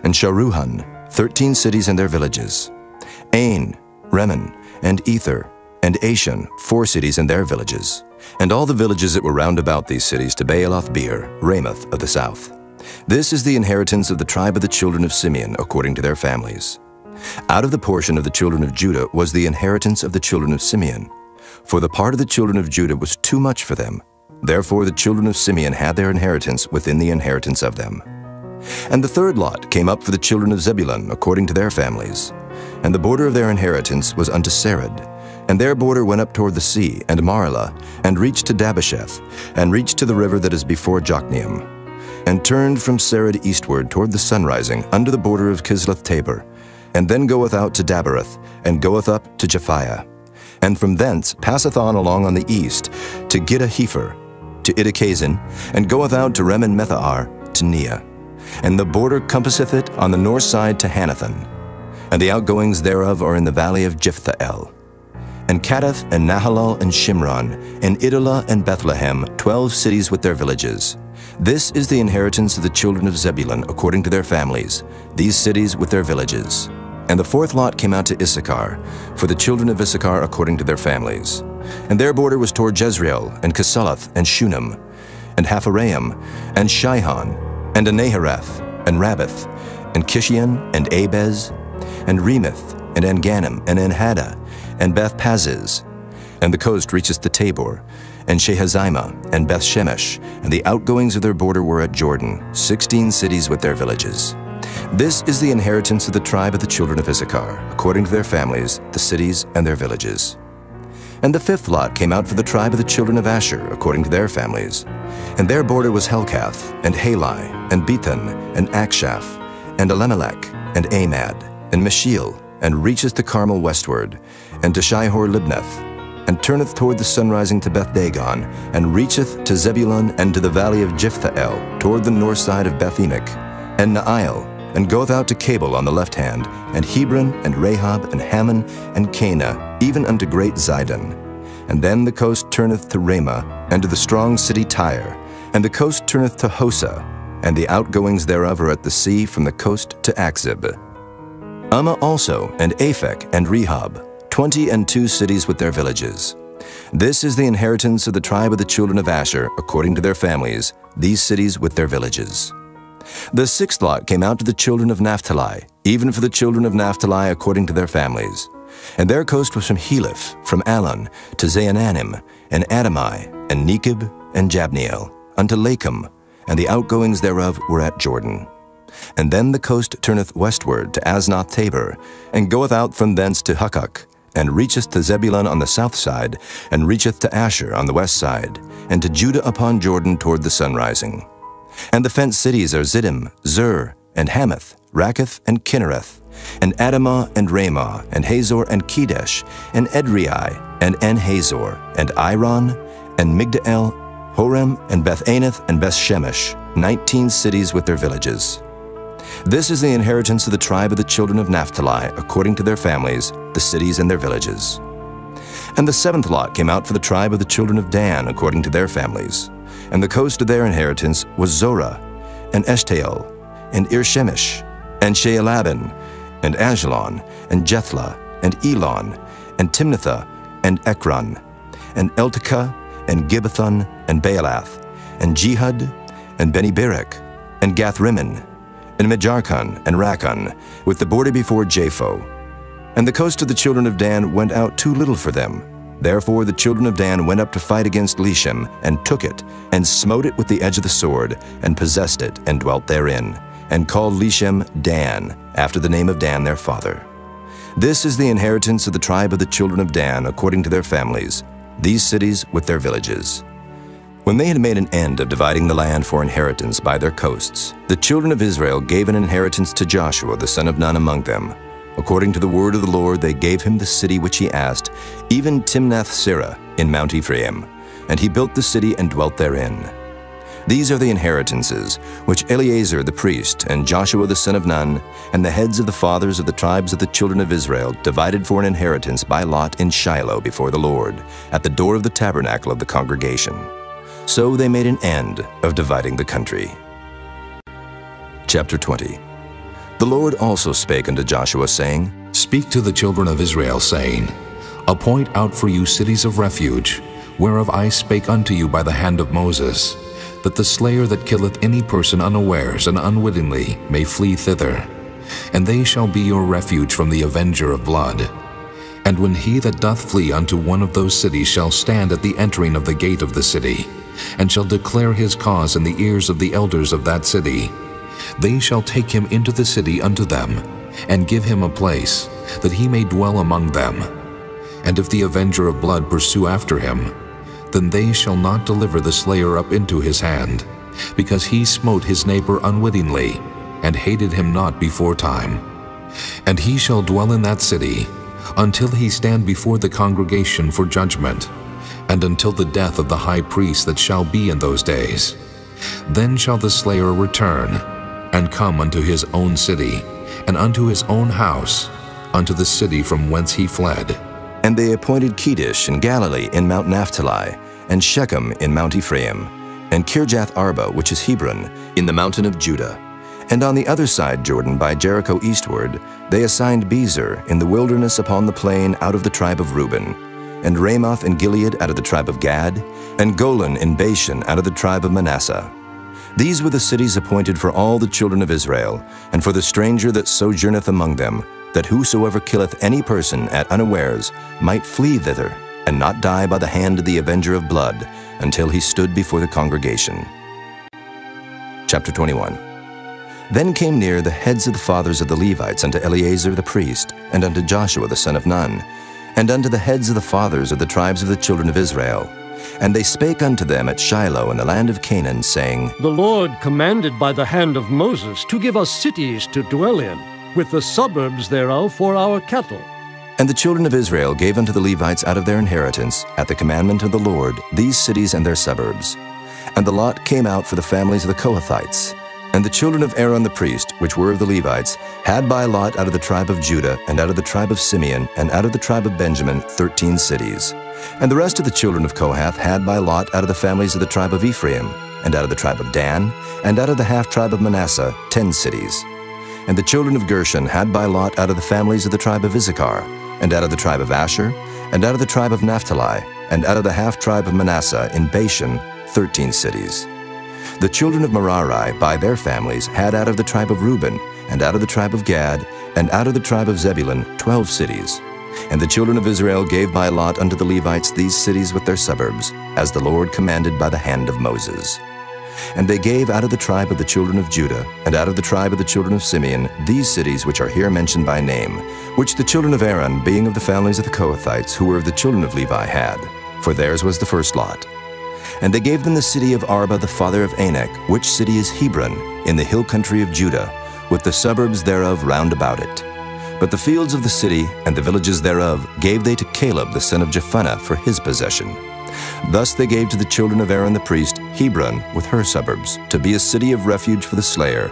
and Sharuhan, 13 cities and their villages. Ain, Remen, and Ether, and Ashan, 4 cities and their villages. And all the villages that were round about these cities to Baalath-beer, Ramoth of the south. This is the inheritance of the tribe of the children of Simeon, according to their families. Out of the portion of the children of Judah was the inheritance of the children of Simeon. For the part of the children of Judah was too much for them. Therefore the children of Simeon had their inheritance within the inheritance of them. And the third lot came up for the children of Zebulun, according to their families. And the border of their inheritance was unto Sarid. And their border went up toward the sea, and Marlah, and reached to Dabasheth, and reached to the river that is before Jokneam, and turned from Sarid eastward toward the sunrising, under the border of Kisloth-tabor, and then goeth out to Dabereth, and goeth up to Japhiah, and from thence passeth on along on the east, to Giddah-hefer, to Idakazin, and goeth out to Remen-methar, to Neah. And the border compasseth it on the north side to Hanathan, and the outgoings thereof are in the valley of Jiphthahel. And Cadath, and Nahalal, and Shimron, and Idolah, and Bethlehem, 12 cities with their villages. This is the inheritance of the children of Zebulun, according to their families, these cities with their villages. And the fourth lot came out to Issachar, for the children of Issachar according to their families. And their border was toward Jezreel, and Kesaloth, and Shunem, and Hapharaim, and Shihon, and Anaharath, and Rabbath, and Kishion, and Abez, and Remoth, and Enganim, and Enhada, and Beth Paziz. And the coast reacheth to Tabor, and Shehazimah, and Beth Shemesh, and the outgoings of their border were at Jordan, 16 cities with their villages. This is the inheritance of the tribe of the children of Issachar, according to their families, the cities and their villages. And the fifth lot came out for the tribe of the children of Asher, according to their families. And their border was Helkath, and Halai, and Bethan, and Akshaph, and Elimelech, and Amad, and Meshiel, and reacheth to Carmel westward, and to Shihor-Libnath, and turneth toward the sunrising to Beth-Dagon, and reacheth to Zebulun and to the valley of Jiphthahel, toward the north side of Beth-Emek, and Naail, and goeth out to Cabul on the left hand, and Hebron, and Rahab, and Hammon, and Cana, even unto great Zidon. And then the coast turneth to Ramah, and to the strong city Tyre, and the coast turneth to Hosa, and the outgoings thereof are at the sea from the coast to Akzib. Ummah also, and Aphek, and Rehob, 22 cities with their villages. This is the inheritance of the tribe of the children of Asher, according to their families, these cities with their villages. The sixth lot came out to the children of Naphtali, even for the children of Naphtali according to their families. And their coast was from Heleph, from Alon, to Zaananim, and Adamai, and Nekeb, and Jabneel, unto Lakum, and the outgoings thereof were at Jordan. And then the coast turneth westward to Aznoth Tabor, and goeth out from thence to Hukkok, and reacheth to Zebulun on the south side, and reacheth to Asher on the west side, and to Judah upon Jordan toward the sunrising. And the fenced cities are Ziddim, Zur, and Hamath, Rakkath, and Kinnereth, and Adamah, and Ramah, and Hazor, and Kedesh, and Edrei, and En-Hazor, and Iron, and Migdal, Horem, and Beth-Anath, and Beth-Shemesh, 19 cities with their villages. This is the inheritance of the tribe of the children of Naphtali, according to their families, the cities and their villages. And the seventh lot came out for the tribe of the children of Dan, according to their families. And the coast of their inheritance was Zorah, and Eshtaol, and Irshemish, and Shealabin, and Ajalon, and Jethlah, and Elon, and Timnathah, and Ekron, and Eltekah, and Gibbethon, and Baalath, and Jehud, and Beni-Berak, and Gath-Rimmon, and Mejarkon, and Rakkon, with the border before Japho. And the coast of the children of Dan went out too little for them. Therefore the children of Dan went up to fight against Leshem, and took it, and smote it with the edge of the sword, and possessed it, and dwelt therein, and called Leshem Dan, after the name of Dan their father. This is the inheritance of the tribe of the children of Dan, according to their families, these cities with their villages. When they had made an end of dividing the land for inheritance by their coasts, the children of Israel gave an inheritance to Joshua the son of Nun among them. According to the word of the Lord, they gave him the city which he asked, even Timnath-Serah in Mount Ephraim, and he built the city and dwelt therein. These are the inheritances which Eleazar the priest and Joshua the son of Nun and the heads of the fathers of the tribes of the children of Israel divided for an inheritance by lot in Shiloh before the Lord, at the door of the tabernacle of the congregation. So they made an end of dividing the country. Chapter 20. The Lord also spake unto Joshua, saying, Speak to the children of Israel, saying, Appoint out for you cities of refuge, whereof I spake unto you by the hand of Moses, that the slayer that killeth any person unawares and unwittingly may flee thither. And they shall be your refuge from the avenger of blood. And when he that doth flee unto one of those cities shall stand at the entering of the gate of the city, and shall declare his cause in the ears of the elders of that city, they shall take him into the city unto them, and give him a place, that he may dwell among them. And if the avenger of blood pursue after him, then they shall not deliver the slayer up into his hand, because he smote his neighbor unwittingly, and hated him not before time. And he shall dwell in that city, until he stand before the congregation for judgment, and until the death of the high priest that shall be in those days. Then shall the slayer return, and come unto his own city, and unto his own house, unto the city from whence he fled. And they appointed Kedesh in Galilee in Mount Naphtali, and Shechem in Mount Ephraim, and Kirjath Arba, which is Hebron, in the mountain of Judah. And on the other side Jordan by Jericho eastward, they assigned Bezer in the wilderness upon the plain out of the tribe of Reuben, and Ramoth in Gilead out of the tribe of Gad, and Golan in Bashan out of the tribe of Manasseh. These were the cities appointed for all the children of Israel, and for the stranger that sojourneth among them, that whosoever killeth any person at unawares might flee thither, and not die by the hand of the avenger of blood, until he stood before the congregation. Chapter 21. Then came near the heads of the fathers of the Levites unto Eleazar the priest, and unto Joshua the son of Nun, and unto the heads of the fathers of the tribes of the children of Israel. And they spake unto them at Shiloh in the land of Canaan, saying, The Lord commanded by the hand of Moses to give us cities to dwell in, with the suburbs thereof for our cattle. And the children of Israel gave unto the Levites out of their inheritance, at the commandment of the Lord, these cities and their suburbs. And the lot came out for the families of the Kohathites. And the children of Aaron the priest, which were of the Levites, had by lot out of the tribe of Judah, and out of the tribe of Simeon, and out of the tribe of Benjamin, 13 cities. And the rest of the children of Kohath had by lot out of the families of the tribe of Ephraim, and out of the tribe of Dan, and out of the half-tribe of Manasseh, 10 cities. And the children of Gershon had by lot out of the families of the tribe of Issachar, and out of the tribe of Asher, and out of the tribe of Naphtali, and out of the half-tribe of Manasseh in Bashan, 13 cities. The children of Merari by their families had out of the tribe of Reuben, and out of the tribe of Gad, and out of the tribe of Zebulun, 12 cities. And the children of Israel gave by lot unto the Levites these cities with their suburbs, as the Lord commanded by the hand of Moses. And they gave out of the tribe of the children of Judah, and out of the tribe of the children of Simeon, these cities which are here mentioned by name, which the children of Aaron, being of the families of the Kohathites, who were of the children of Levi, had, for theirs was the first lot. And they gave them the city of Arba the father of Anak, which city is Hebron, in the hill country of Judah, with the suburbs thereof round about it. But the fields of the city and the villages thereof gave they to Caleb the son of Jephunneh for his possession. Thus they gave to the children of Aaron the priest Hebron with her suburbs, to be a city of refuge for the slayer,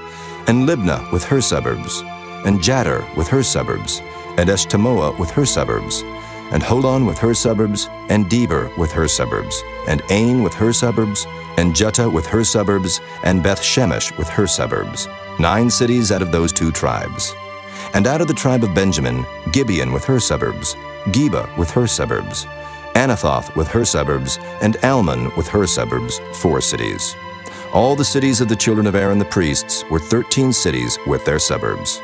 and Libnah with her suburbs, and Jadar with her suburbs, and Eshtemoa with her suburbs, and Holon with her suburbs, and Debir with her suburbs, and Ain with her suburbs, and Juttah with her suburbs, and Beth-Shemesh with her suburbs, 9 cities out of those 2 tribes. And out of the tribe of Benjamin, Gibeon with her suburbs, Geba with her suburbs, Anathoth with her suburbs, and Almon with her suburbs, 4 cities. All the cities of the children of Aaron the priests were 13 cities with their suburbs.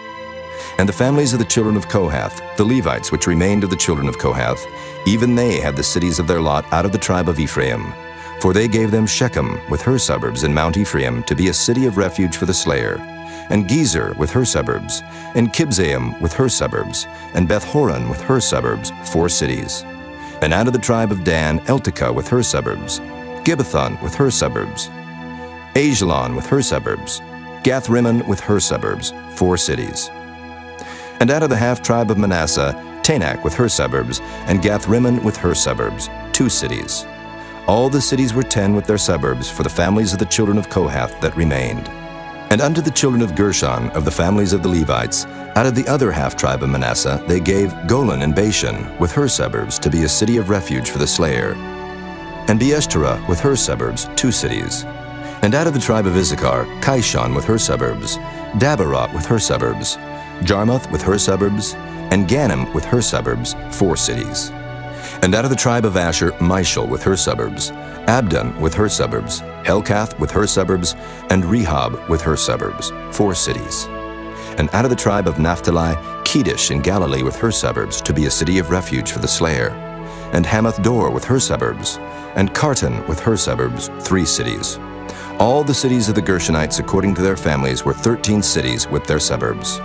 And the families of the children of Kohath, the Levites which remained of the children of Kohath, even they had the cities of their lot out of the tribe of Ephraim. For they gave them Shechem with her suburbs in Mount Ephraim to be a city of refuge for the slayer, and Gezer with her suburbs, and Kibzaim with her suburbs, and Beth-horon with her suburbs, 4 cities. And out of the tribe of Dan, Eltekeh with her suburbs, Gibbethon with her suburbs, Ajalon with her suburbs, Gath-rimmon with her suburbs, 4 cities. And out of the half-tribe of Manasseh, Tanakh with her suburbs, and Gath-rimmon with her suburbs, 2 cities. All the cities were 10 with their suburbs for the families of the children of Kohath that remained. And unto the children of Gershon, of the families of the Levites, out of the other half-tribe of Manasseh, they gave Golan and Bashan, with her suburbs, to be a city of refuge for the slayer. And Beeshterah, with her suburbs, 2 cities. And out of the tribe of Issachar, Kishon, with her suburbs, Dabarot, with her suburbs, Jarmuth, with her suburbs, and Ganim, with her suburbs, 4 cities. And out of the tribe of Asher, Mishal, with her suburbs, Abdon, with her suburbs, Helkath, with her suburbs, and Rehob, with her suburbs, 4 cities. And out of the tribe of Naphtali, Kedesh in Galilee, with her suburbs, to be a city of refuge for the slayer, and Hamath-dor, with her suburbs, and Kartan, with her suburbs, 3 cities. All the cities of the Gershonites, according to their families, were 13 cities with their suburbs.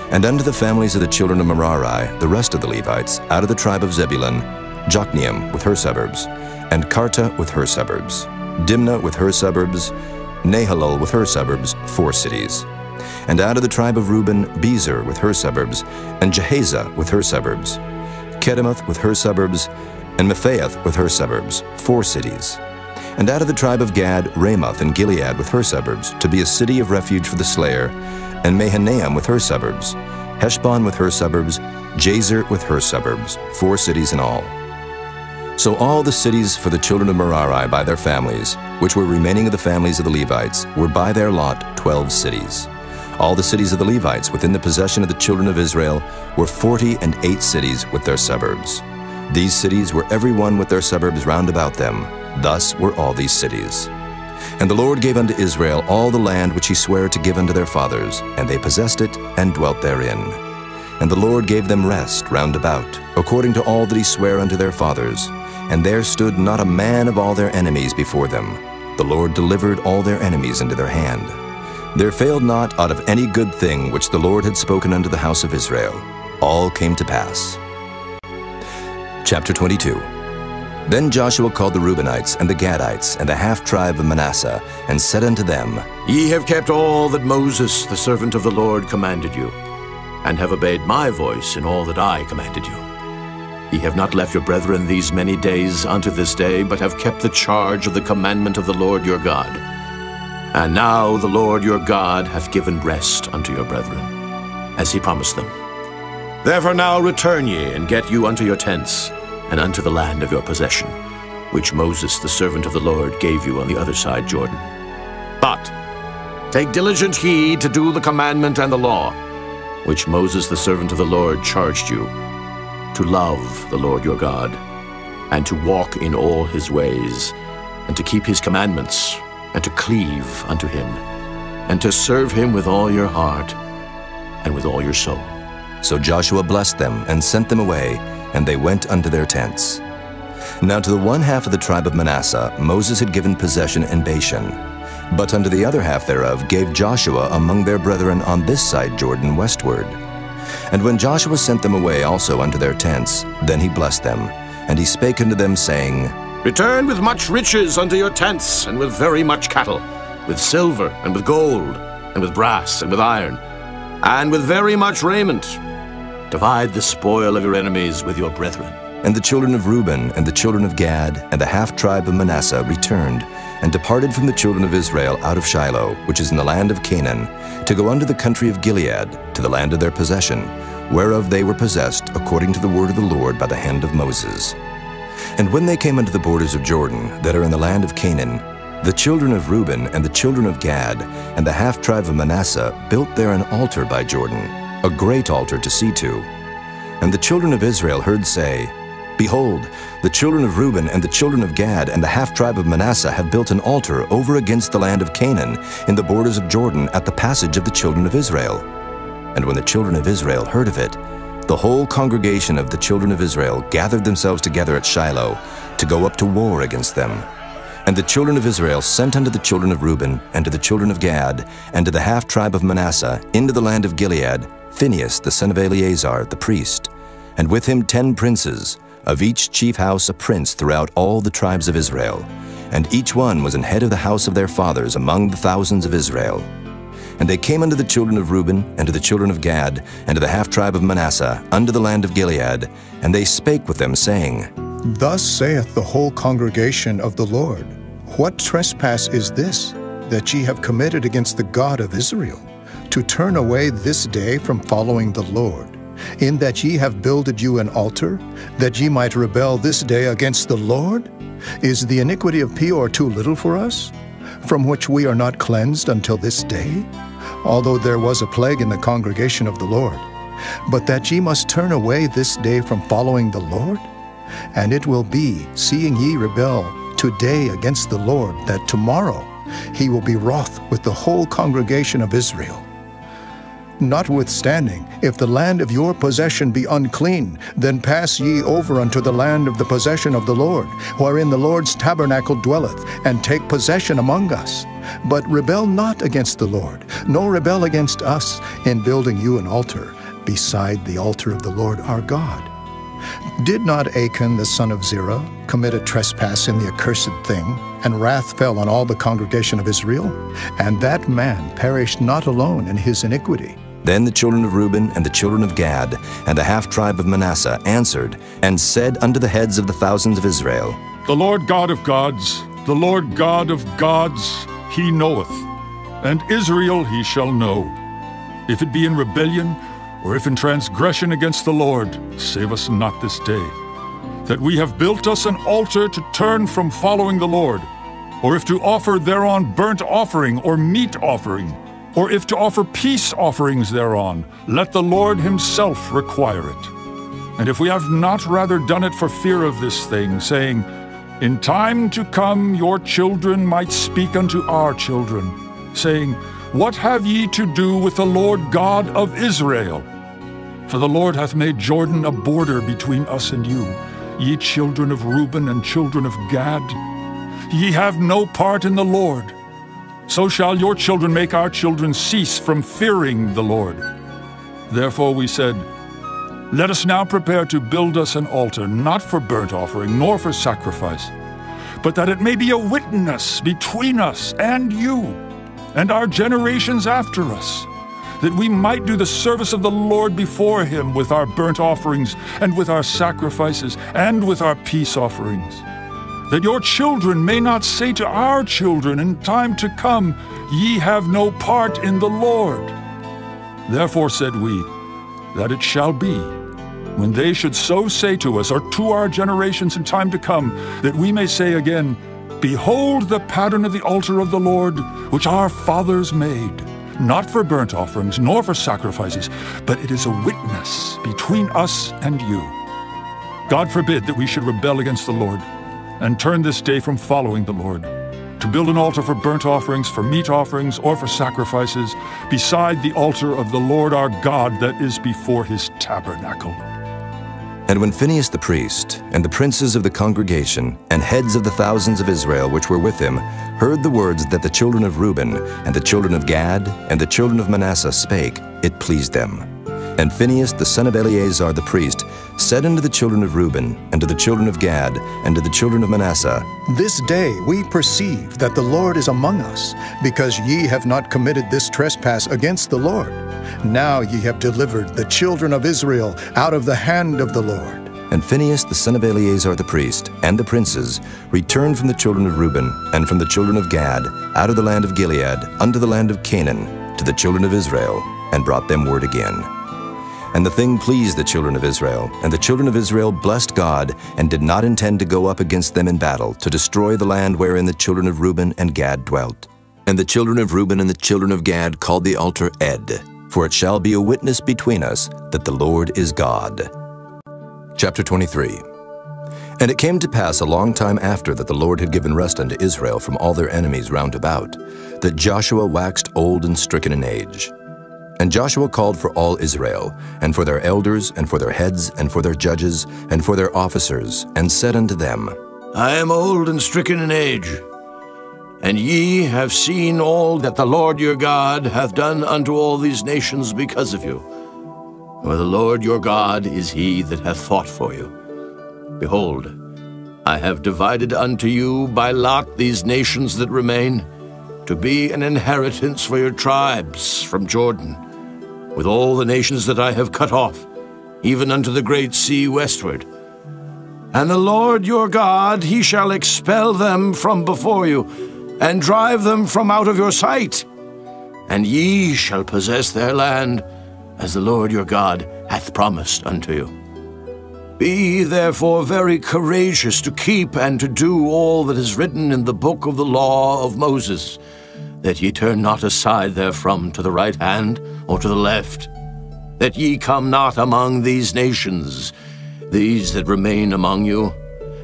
And unto the families of the children of Merari, the rest of the Levites, out of the tribe of Zebulun, Jokneam with her suburbs, and Karta with her suburbs, Dimnah with her suburbs, Nahalal with her suburbs, 4 cities. And out of the tribe of Reuben, Bezer with her suburbs, and Jehazzah with her suburbs, Kedemoth with her suburbs, and Mephaath with her suburbs, 4 cities. And out of the tribe of Gad, Ramoth and Gilead with her suburbs, to be a city of refuge for the slayer, and Mahanaim with her suburbs, Heshbon with her suburbs, Jazer with her suburbs, 4 cities in all. So all the cities for the children of Merari by their families, which were remaining of the families of the Levites, were by their lot 12 cities. All the cities of the Levites within the possession of the children of Israel were 48 cities with their suburbs. These cities were every one with their suburbs round about them. Thus were all these cities. And the Lord gave unto Israel all the land which he sware to give unto their fathers, and they possessed it, and dwelt therein. And the Lord gave them rest round about, according to all that he sware unto their fathers. And there stood not a man of all their enemies before them. The Lord delivered all their enemies into their hand. There failed not out of any good thing which the Lord had spoken unto the house of Israel. All came to pass. Chapter 22. Then Joshua called the Reubenites and the Gadites and the half-tribe of Manasseh, and said unto them, Ye have kept all that Moses, the servant of the Lord, commanded you, and have obeyed my voice in all that I commanded you. Ye have not left your brethren these many days unto this day, but have kept the charge of the commandment of the Lord your God. And now the Lord your God hath given rest unto your brethren, as he promised them. Therefore now return ye, and get you unto your tents, and unto the land of your possession, which Moses the servant of the Lord gave you on the other side Jordan. But take diligent heed to do the commandment and the law, which Moses the servant of the Lord charged you, to love the Lord your God, and to walk in all his ways, and to keep his commandments, and to cleave unto him, and to serve him with all your heart and with all your soul. So Joshua blessed them, and sent them away, and they went unto their tents. Now to the one half of the tribe of Manasseh Moses had given possession in Bashan, but unto the other half thereof gave Joshua among their brethren on this side Jordan westward. And when Joshua sent them away also unto their tents, then he blessed them, and he spake unto them, saying, Return with much riches unto your tents, and with very much cattle, with silver, and with gold, and with brass, and with iron, and with very much raiment. Divide the spoil of your enemies with your brethren. And the children of Reuben and the children of Gad and the half-tribe of Manasseh returned, and departed from the children of Israel out of Shiloh, which is in the land of Canaan, to go unto the country of Gilead, to the land of their possession, whereof they were possessed according to the word of the Lord by the hand of Moses. And when they came unto the borders of Jordan, that are in the land of Canaan, the children of Reuben and the children of Gad and the half-tribe of Manasseh built there an altar by Jordan, a great altar to see to. And the children of Israel heard say, Behold, the children of Reuben and the children of Gad and the half-tribe of Manasseh have built an altar over against the land of Canaan in the borders of Jordan at the passage of the children of Israel. And when the children of Israel heard of it, the whole congregation of the children of Israel gathered themselves together at Shiloh to go up to war against them. And the children of Israel sent unto the children of Reuben and to the children of Gad and to the half-tribe of Manasseh into the land of Gilead Phinehas the son of Eleazar the priest, and with him 10 princes, of each chief house a prince throughout all the tribes of Israel, and each one was an head of the house of their fathers among the thousands of Israel. And they came unto the children of Reuben, and to the children of Gad, and to the half-tribe of Manasseh, unto the land of Gilead, and they spake with them, saying, Thus saith the whole congregation of the Lord, What trespass is this, that ye have committed against the God of Israel, to turn away this day from following the Lord, in that ye have builded you an altar, that ye might rebel this day against the Lord? Is the iniquity of Peor too little for us, from which we are not cleansed until this day? Although there was a plague in the congregation of the Lord, but that ye must turn away this day from following the Lord? And it will be, seeing ye rebel today against the Lord, that tomorrow he will be wroth with the whole congregation of Israel. Notwithstanding, if the land of your possession be unclean, then pass ye over unto the land of the possession of the Lord, wherein the Lord's tabernacle dwelleth, and take possession among us. But rebel not against the Lord, nor rebel against us, in building you an altar, beside the altar of the Lord our God. Did not Achan the son of Zerah commit a trespass in the accursed thing, and wrath fell on all the congregation of Israel? And that man perished not alone in his iniquity. Then the children of Reuben and the children of Gad and the half-tribe of Manasseh answered, and said unto the heads of the thousands of Israel, The Lord God of gods, the Lord God of gods, he knoweth, and Israel he shall know. If it be in rebellion, or if in transgression against the Lord, save us not this day, that we have built us an altar to turn from following the Lord, or if to offer thereon burnt offering or meat offering, or if to offer peace offerings thereon, let the Lord himself require it. And if we have not rather done it for fear of this thing, saying, In time to come your children might speak unto our children, saying, What have ye to do with the Lord God of Israel? For the Lord hath made Jordan a border between us and you, ye children of Reuben and children of Gad. Ye have no part in the Lord. So shall your children make our children cease from fearing the Lord. Therefore we said, Let us now prepare to build us an altar, not for burnt offering, nor for sacrifice, but that it may be a witness between us and you, and our generations after us, that we might do the service of the Lord before him with our burnt offerings, and with our sacrifices, and with our peace offerings. That your children may not say to our children in time to come, Ye have no part in the Lord. Therefore said we, that it shall be, when they should so say to us, or to our generations in time to come, that we may say again, Behold the pattern of the altar of the Lord, which our fathers made, not for burnt offerings, nor for sacrifices, but it is a witness between us and you. God forbid that we should rebel against the Lord, and turn this day from following the Lord, to build an altar for burnt offerings, for meat offerings, or for sacrifices, beside the altar of the Lord our God that is before his tabernacle. And when Phinehas the priest, and the princes of the congregation, and heads of the thousands of Israel which were with him, heard the words that the children of Reuben, and the children of Gad, and the children of Manasseh spake, it pleased them. And Phinehas the son of Eleazar the priest said unto the children of Reuben, and to the children of Gad, and to the children of Manasseh, This day we perceive that the Lord is among us, because ye have not committed this trespass against the Lord. Now ye have delivered the children of Israel out of the hand of the Lord. And Phinehas the son of Eleazar the priest, and the princes, returned from the children of Reuben, and from the children of Gad, out of the land of Gilead, unto the land of Canaan, to the children of Israel, and brought them word again. And the thing pleased the children of Israel, and the children of Israel blessed God, and did not intend to go up against them in battle, to destroy the land wherein the children of Reuben and Gad dwelt. And the children of Reuben and the children of Gad called the altar Ed, for it shall be a witness between us that the Lord is God. Chapter 23. And it came to pass a long time after that the Lord had given rest unto Israel from all their enemies round about, that Joshua waxed old and stricken in age. And Joshua called for all Israel, and for their elders, and for their heads, and for their judges, and for their officers, and said unto them, I am old and stricken in age, and ye have seen all that the Lord your God hath done unto all these nations because of you. For the Lord your God is he that hath fought for you. Behold, I have divided unto you by lot these nations that remain, to be an inheritance for your tribes from Jordan, with all the nations that I have cut off, even unto the great sea westward. And the Lord your God, he shall expel them from before you, and drive them from out of your sight. And ye shall possess their land, as the Lord your God hath promised unto you. Be ye therefore very courageous to keep and to do all that is written in the book of the law of Moses, that ye turn not aside therefrom to the right hand or to the left, that ye come not among these nations, these that remain among you,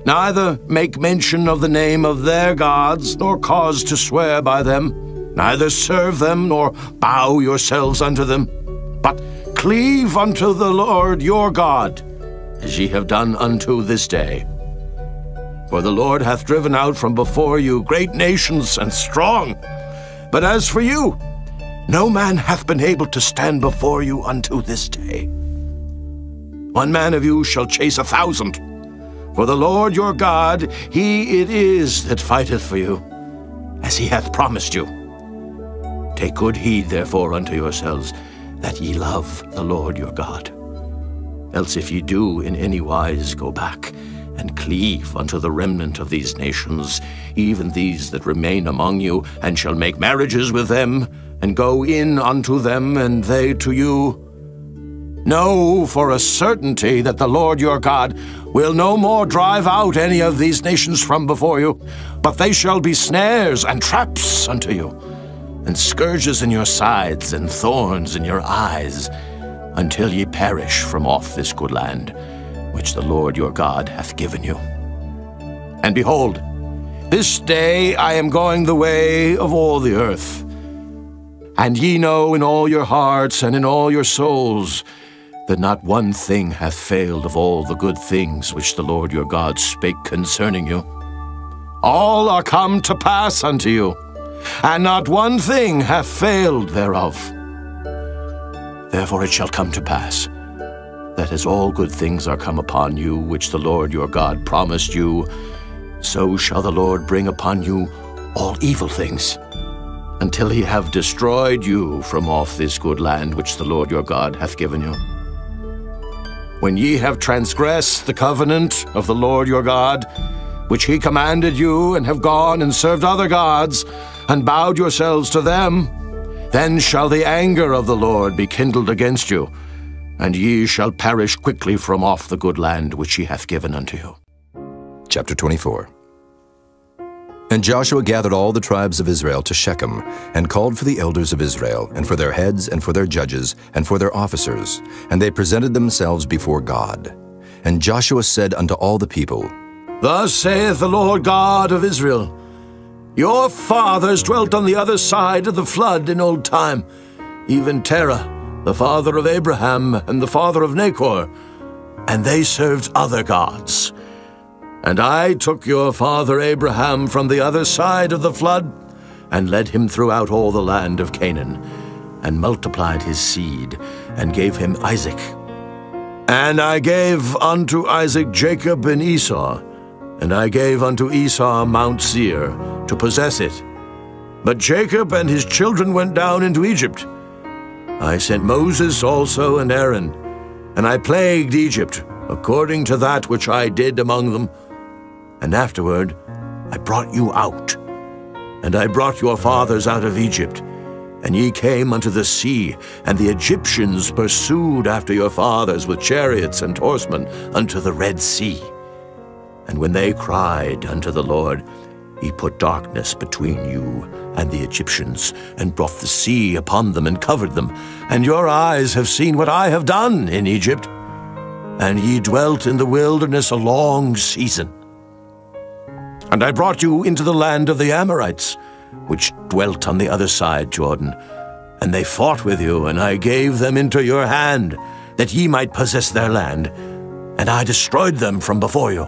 neither make mention of the name of their gods, nor cause to swear by them, neither serve them, nor bow yourselves unto them, but cleave unto the Lord your God, as ye have done unto this day. For the Lord hath driven out from before you great nations and strong, but as for you, no man hath been able to stand before you unto this day. 1 man of you shall chase 1,000, for the Lord your God, he it is that fighteth for you, as he hath promised you. Take good heed therefore unto yourselves, that ye love the Lord your God. Else if ye do in any wise go back, and cleave unto the remnant of these nations, even these that remain among you, and shall make marriages with them, and go in unto them, and they to you, know for a certainty that the Lord your God will no more drive out any of these nations from before you, but they shall be snares and traps unto you, and scourges in your sides, and thorns in your eyes, until ye perish from off this good land, which the Lord your God hath given you. And behold, this day I am going the way of all the earth. And ye know in all your hearts and in all your souls that not one thing hath failed of all the good things which the Lord your God spake concerning you. All are come to pass unto you, and not one thing hath failed thereof. Therefore it shall come to pass, that as all good things are come upon you, which the Lord your God promised you, so shall the Lord bring upon you all evil things, until he have destroyed you from off this good land which the Lord your God hath given you. When ye have transgressed the covenant of the Lord your God, which he commanded you, and have gone and served other gods, and bowed yourselves to them, then shall the anger of the Lord be kindled against you, and ye shall perish quickly from off the good land which he hath given unto you. Chapter 24. And Joshua gathered all the tribes of Israel to Shechem, and called for the elders of Israel, and for their heads, and for their judges, and for their officers, and they presented themselves before God. And Joshua said unto all the people, Thus saith the Lord God of Israel, Your fathers dwelt on the other side of the flood in old time, even Terah, the father of Abraham, and the father of Nachor, and they served other gods. And I took your father Abraham from the other side of the flood, and led him throughout all the land of Canaan, and multiplied his seed, and gave him Isaac. And I gave unto Isaac Jacob and Esau, and I gave unto Esau Mount Seir, to possess it. But Jacob and his children went down into Egypt. I sent Moses also and Aaron, and I plagued Egypt, according to that which I did among them. And afterward I brought you out, and I brought your fathers out of Egypt, and ye came unto the sea, and the Egyptians pursued after your fathers with chariots and horsemen unto the Red Sea. And when they cried unto the Lord, he put darkness between you and the Egyptians, and brought the sea upon them and covered them. And your eyes have seen what I have done in Egypt, and ye dwelt in the wilderness a long season. And I brought you into the land of the Amorites, which dwelt on the other side Jordan. And they fought with you, and I gave them into your hand, that ye might possess their land, and I destroyed them from before you.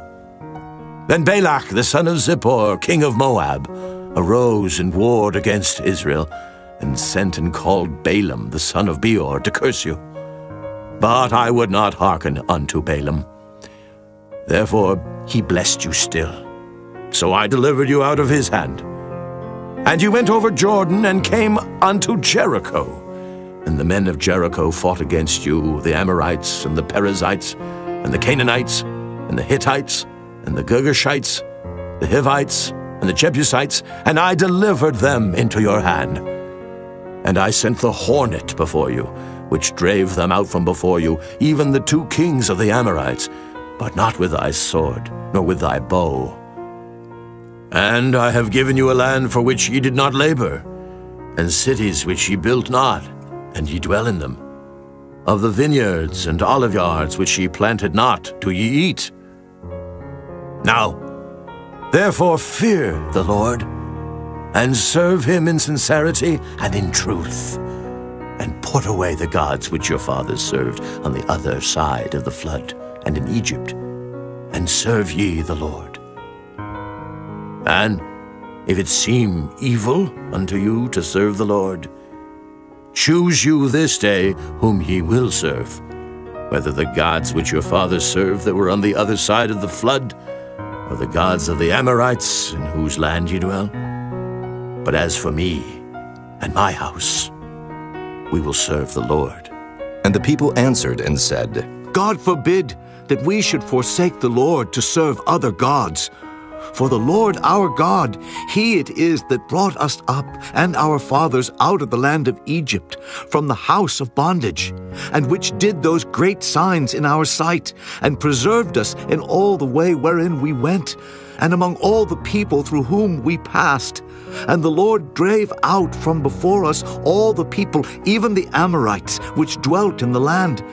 Then Balak the son of Zippor, king of Moab, arose and warred against Israel, and sent and called Balaam the son of Beor to curse you. But I would not hearken unto Balaam. Therefore he blessed you still. So I delivered you out of his hand. And you went over Jordan and came unto Jericho. And the men of Jericho fought against you, the Amorites, and the Perizzites, and the Canaanites, and the Hittites, and the Girgashites, the Hivites, and the Jebusites, and I delivered them into your hand. And I sent the hornet before you, which drave them out from before you, even the 2 kings of the Amorites, but not with thy sword, nor with thy bow. And I have given you a land for which ye did not labor, and cities which ye built not, and ye dwell in them. Of the vineyards and oliveyards which ye planted not, do ye eat. Now, therefore fear the Lord, and serve him in sincerity and in truth, and put away the gods which your fathers served on the other side of the flood and in Egypt, and serve ye the Lord. And if it seem evil unto you to serve the Lord, choose you this day whom ye will serve, whether the gods which your fathers served that were on the other side of the flood, or the gods of the Amorites in whose land ye dwell. But as for me and my house, we will serve the Lord. And the people answered and said, God forbid that we should forsake the Lord to serve other gods. For the Lord our God, he it is that brought us up and our fathers out of the land of Egypt, from the house of bondage, and which did those great signs in our sight, and preserved us in all the way wherein we went, and among all the people through whom we passed. And the Lord drave out from before us all the people, even the Amorites, which dwelt in the land.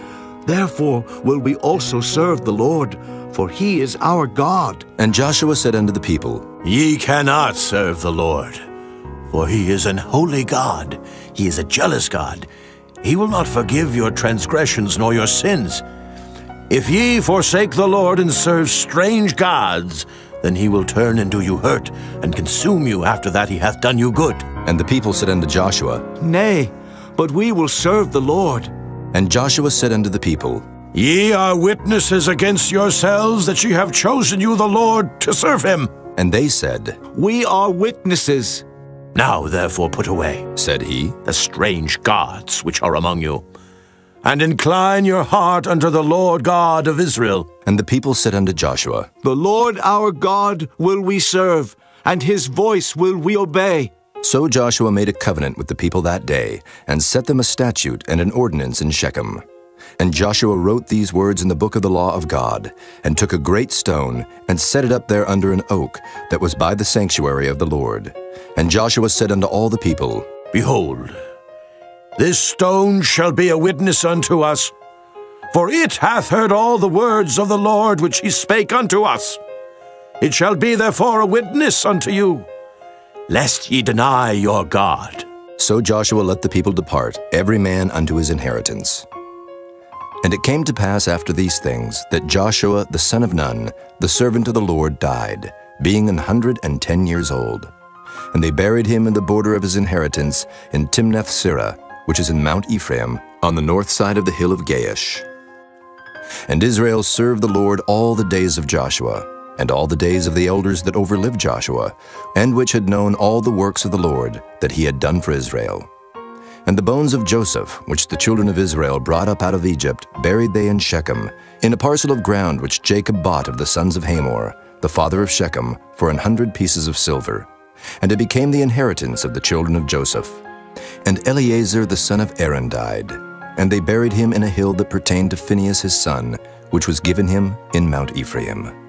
Therefore will we also serve the Lord, for he is our God. And Joshua said unto the people, Ye cannot serve the Lord, for he is an holy God. He is a jealous God. He will not forgive your transgressions nor your sins. If ye forsake the Lord and serve strange gods, then he will turn and do you hurt, and consume you after that he hath done you good. And the people said unto Joshua, Nay, but we will serve the Lord. And Joshua said unto the people, Ye are witnesses against yourselves that ye have chosen you the Lord to serve him. And they said, We are witnesses. Now therefore put away, said he, the strange gods which are among you, and incline your heart unto the Lord God of Israel. And the people said unto Joshua, The Lord our God will we serve, and his voice will we obey. So Joshua made a covenant with the people that day, and set them a statute and an ordinance in Shechem. And Joshua wrote these words in the book of the law of God, and took a great stone, and set it up there under an oak that was by the sanctuary of the Lord. And Joshua said unto all the people, Behold, this stone shall be a witness unto us, for it hath heard all the words of the Lord which he spake unto us. It shall be therefore a witness unto you, lest ye deny your God. So Joshua let the people depart, every man unto his inheritance. And it came to pass after these things, that Joshua the son of Nun, the servant of the Lord, died, being 110 years old. And they buried him in the border of his inheritance in Timnath-Serah, which is in Mount Ephraim, on the north side of the hill of Gaish. And Israel served the Lord all the days of Joshua, and all the days of the elders that overlived Joshua, and which had known all the works of the Lord that he had done for Israel. And the bones of Joseph, which the children of Israel brought up out of Egypt, buried they in Shechem, in a parcel of ground which Jacob bought of the sons of Hamor, the father of Shechem, for 100 pieces of silver. And it became the inheritance of the children of Joseph. And Eleazar the son of Aaron died, and they buried him in a hill that pertained to Phinehas his son, which was given him in Mount Ephraim.